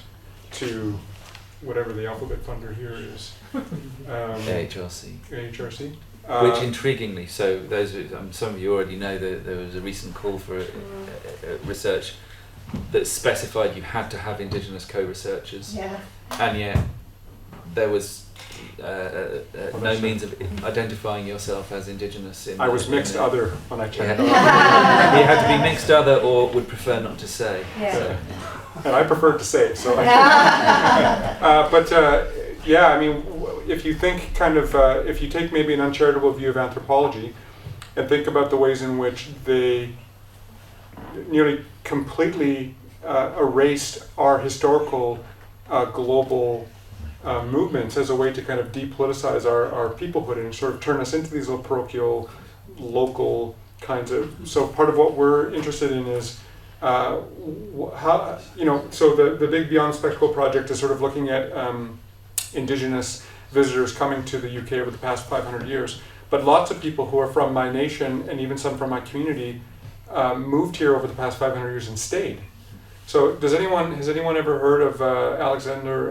to whatever the alphabet funder here is. AHRC. Which intriguingly, so those some of you already know that there was a recent call for research that specified you had to have Indigenous co-researchers, and yet there was no means of identifying yourself as Indigenous. I was mixed other when I checked. You had to be mixed other, or would prefer not to say. Yeah. So. And I preferred to say, so. Yeah, I mean, if you think kind of, if you take maybe an uncharitable view of anthropology and think about the ways in which they nearly completely erased our historical global movements as a way to kind of depoliticize our peoplehood and sort of turn us into these little parochial, local kinds of, so part of what we're interested in is how, you know, so the big Beyond Spectacle project is sort of looking at Indigenous visitors coming to the UK over the past 500 years. But lots of people who are from my nation, and even some from my community, moved here over the past 500 years and stayed. So has anyone ever heard of Alexander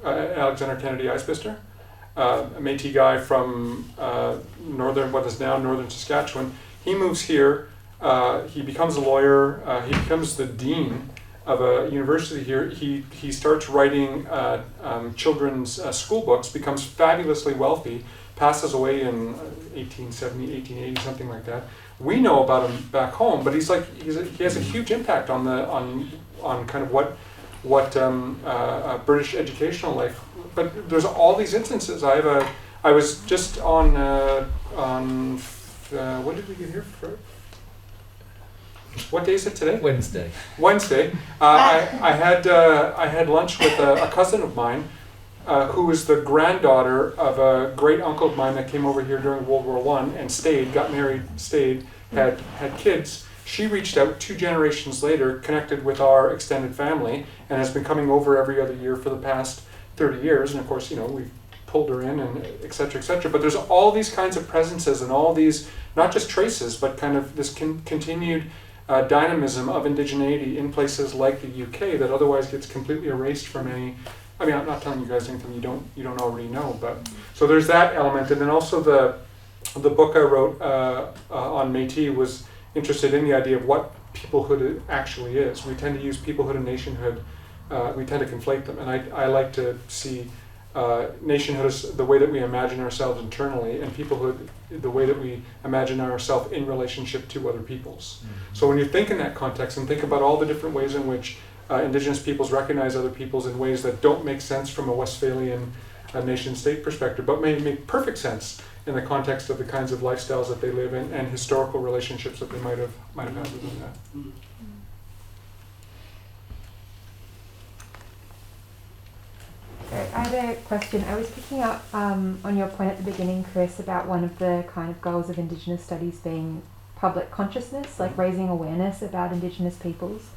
Kennedy Isbister? A Métis guy from what is now northern Saskatchewan. He moves here, he becomes a lawyer, he becomes the dean of a university here. He starts writing children's school books, becomes fabulously wealthy, passes away in 1870, 1880, something like that. We know about him back home, but he has a huge impact on kind of what British educational life. But there's all these instances. I I was just on when did we get here? What day is it today? Wednesday. I had lunch with a cousin of mine, who is the granddaughter of a great uncle of mine that came over here during World War I and stayed, got married, stayed, had kids. She reached out 2 generations later, connected with our extended family, and has been coming over every other year for the past 30 years. And of course, we've pulled her in, and et cetera, et cetera. But there's all these kinds of presences and all these, not just traces, but kind of this continued dynamism of indigeneity in places like the UK that otherwise gets completely erased from any. I mean, I'm not telling you guys anything you don't already know, but so there's that element, and then also the book I wrote on Métis was interested in the idea of what peoplehood actually is. We tend to use peoplehood and nationhood. We tend to conflate them, and I like to see nationhood as the way that we imagine ourselves internally, and peoplehood the way that we imagine ourselves in relationship to other peoples. Mm-hmm. So when you think in that context and think about all the different ways in which Indigenous peoples recognize other peoples in ways that don't make sense from a Westphalian nation-state perspective, but may make perfect sense in the context of the kinds of lifestyles that they live in and historical relationships that they might have had within that. Mm-hmm. I had a question. I was picking up on your point at the beginning, Chris, about one of the kind of goals of Indigenous studies being public consciousness, like raising awareness about Indigenous peoples.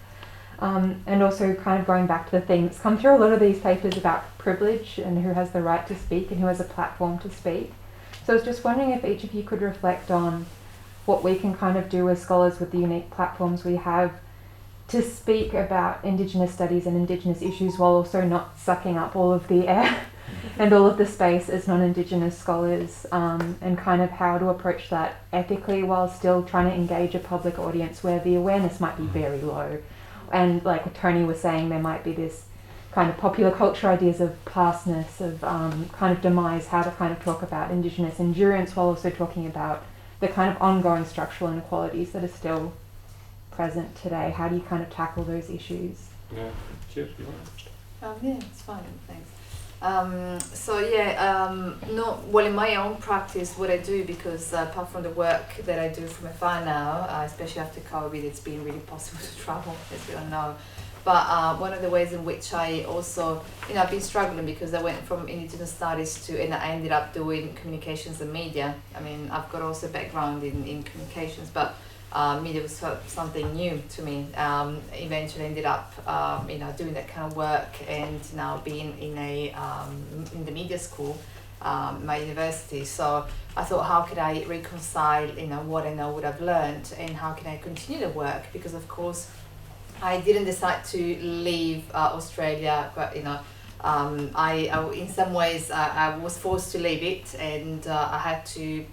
And also kind of going back to the theme that's come through a lot of these papers about privilege and who has the right to speak and who has a platform to speak. So I was just wondering if each of you could reflect on what we can kind of do as scholars with the unique platforms we have to speak about Indigenous studies and Indigenous issues while also not sucking up all of the air and all of the space as non-Indigenous scholars, and kind of how to approach that ethically while still trying to engage a public audience where the awareness might be very low. And like Tony was saying, there might be this kind of popular culture ideas of pastness, of kind of demise, how to kind of talk about Indigenous endurance while also talking about the kind of ongoing structural inequalities that are still present today. How do you kind of tackle those issues? Yeah, Chiara, you want to start? Yeah, it's fine, thanks. In my own practice, what I do, because apart from the work that I do from afar now, especially after COVID, it's been really possible to travel, as we all know. But one of the ways in which I also, I've been struggling because I went from Indigenous studies and I ended up doing communications and media. I mean, I've got also a background in communications, but media was something new to me. Eventually ended up, doing that kind of work, and now being in the media school, my university. So I thought, how could I reconcile, what I know, what I've learned, and how can I continue the work? Because of course, I didn't decide to leave Australia, but I in some ways I was forced to leave it, and I had to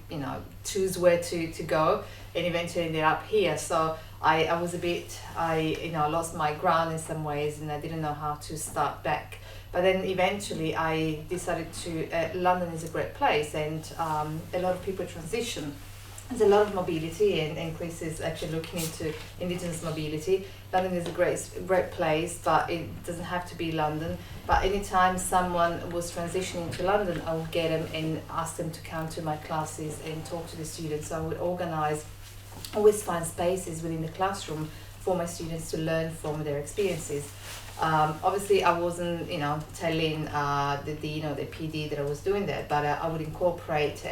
choose where to go, and eventually ended up here. So I was I lost my ground in some ways, and I didn't know how to start back. But then eventually I decided London is a great place, and a lot of people transition. There's a lot of mobility, and Chris is actually looking into Indigenous mobility. London is a great place, but it doesn't have to be London. But anytime someone was transitioning to London, I would get them and ask them to come to my classes and talk to the students. So I would always find spaces within the classroom for my students to learn from their experiences. Obviously, I wasn't, telling the dean or the PD that I was doing that, but I would incorporate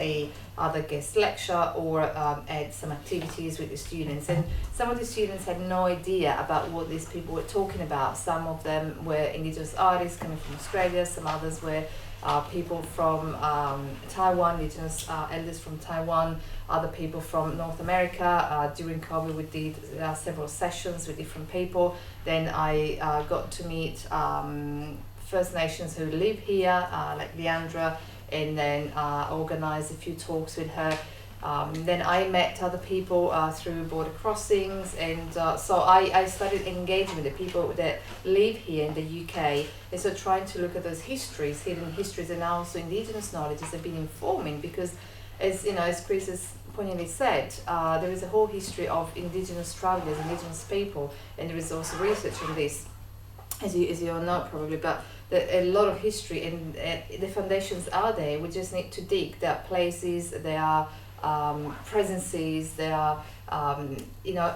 other guest lecture or add some activities with the students. And some of the students had no idea about what these people were talking about. Some of them were Indigenous artists coming from Australia. Some others were people from Taiwan, Indigenous elders from Taiwan. Other people from North America. During COVID, we did several sessions with different people. Then I got to meet First Nations who live here, like Leandra, and then organized a few talks with her. Then I met other people through border crossings, and so I started engaging with the people that live here in the UK, and so trying to look at those histories, hidden histories, and also Indigenous knowledges have been informing, because as Chris has poignantly said, there is a whole history of Indigenous travellers, Indigenous people, and there is also research on this, as you all know probably, but a lot of history, and the foundations are there. We just need to dig. There are places, there are presences, there are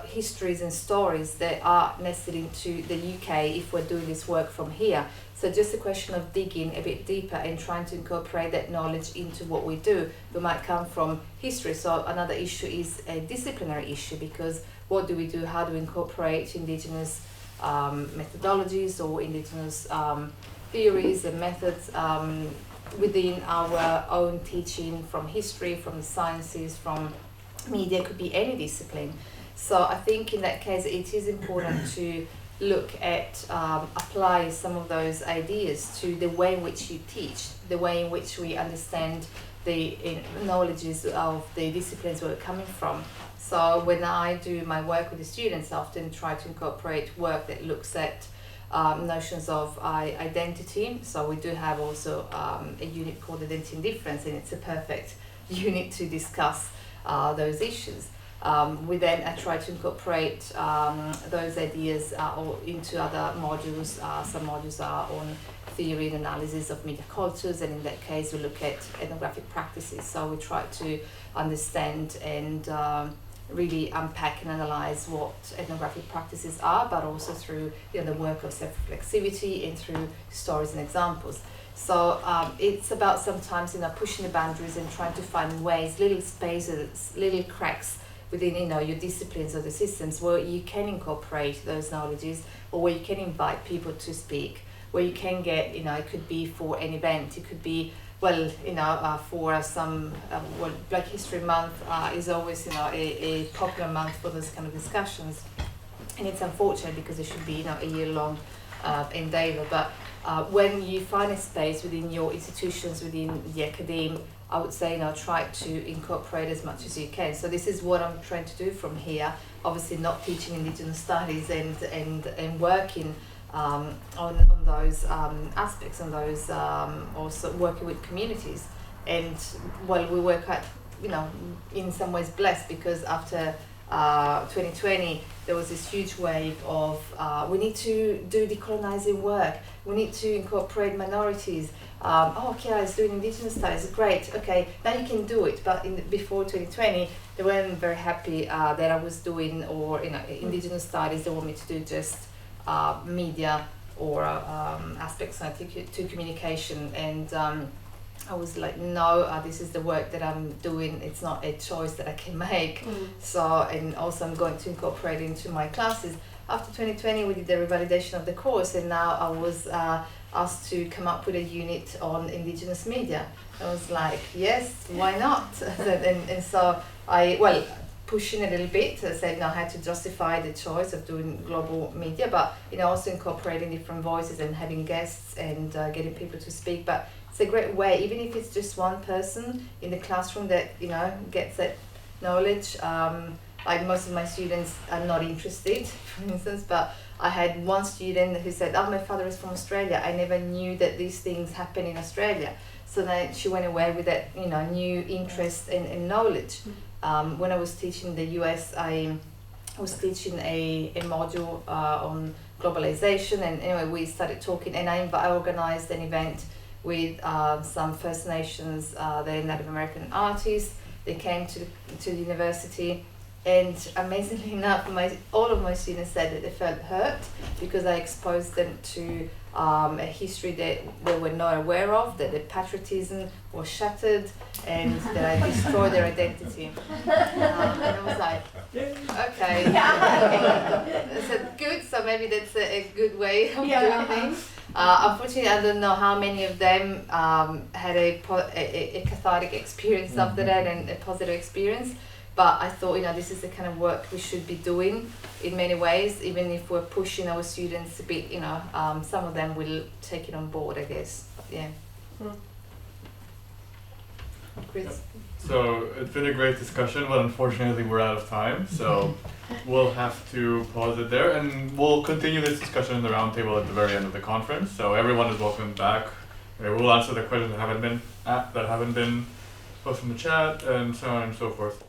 histories and stories that are nested into the UK if we're doing this work from here. So just a question of digging a bit deeper and trying to incorporate that knowledge into what we do. We might come from history. So another issue is a disciplinary issue, because what do we do? How do we incorporate Indigenous methodologies or Indigenous theories and methods within our own teaching, from history, from the sciences, from media? Could be any discipline. So I think in that case it is important to look at apply some of those ideas to the way in which you teach, the way in which we understand the knowledges of the disciplines where we're coming from. So when I do my work with the students, I often try to incorporate work that looks at notions of identity. So we do have also a unit called Identity and Difference, and it's a perfect unit to discuss those issues. We then try to incorporate those ideas into other modules. Some modules are on theory and analysis of media cultures, and in that case we look at ethnographic practices. So we try to understand and really unpack and analyze what ethnographic practices are, but also through the work of self-reflexivity and through stories and examples. So it's about sometimes pushing the boundaries and trying to find ways, little spaces, little cracks within your disciplines or the systems where you can incorporate those knowledges, or where you can invite people to speak, where you can get it could be for an event, it could be for some Black History Month is always a popular month for those kind of discussions, and it's unfortunate because it should be a year-long endeavor. But when you find a space within your institutions, within the academe, I would say try to incorporate as much as you can. So this is what I'm trying to do from here. Obviously not teaching Indigenous studies and working on those aspects, and those also working with communities. And we work at in some ways blessed, because after 2020 there was this huge wave of we need to do decolonizing work, we need to incorporate minorities. Chiara is doing Indigenous studies, great, okay, now you can do it. But before 2020 they weren't very happy that I was doing Indigenous studies. They want me to do just media or aspects to communication, and I was like, no, this is the work that I'm doing, it's not a choice that I can make. So, and also I'm going to incorporate it into my classes. After 2020 we did the revalidation of the course, and now I was asked to come up with a unit on Indigenous media. I was like, yes, why not? and so I pushing a little bit. I said, I had to justify the choice of doing global media, but also incorporating different voices and having guests and getting people to speak. But it's a great way, even if it's just one person in the classroom that gets that knowledge. Like most of my students are not interested, for instance, but I had one student who said, my father is from Australia. I never knew that these things happen in Australia. So then she went away with that new interest and knowledge. When I was teaching in the US, I was teaching a module on globalization, and anyway we started talking, and I organized an event with some First Nations, they're Native American artists. They came to the university, and amazingly enough, all of my students said that they felt hurt because I exposed them to a history that they were not aware of, that the patriotism was shattered, and that I destroyed their identity. And I was like, okay. I said, good, so maybe that's a good way of doing things. Unfortunately, I don't know how many of them had a cathartic experience after that, and a positive experience. But I thought, this is the kind of work we should be doing in many ways, even if we're pushing our students a bit, some of them will take it on board, I guess. Yeah. Chris? So it's been a great discussion, but unfortunately we're out of time, so we'll have to pause it there, and we'll continue this discussion in the roundtable at the very end of the conference. So everyone is welcome back. We'll answer the questions that haven't been posted in the chat, and so on and so forth.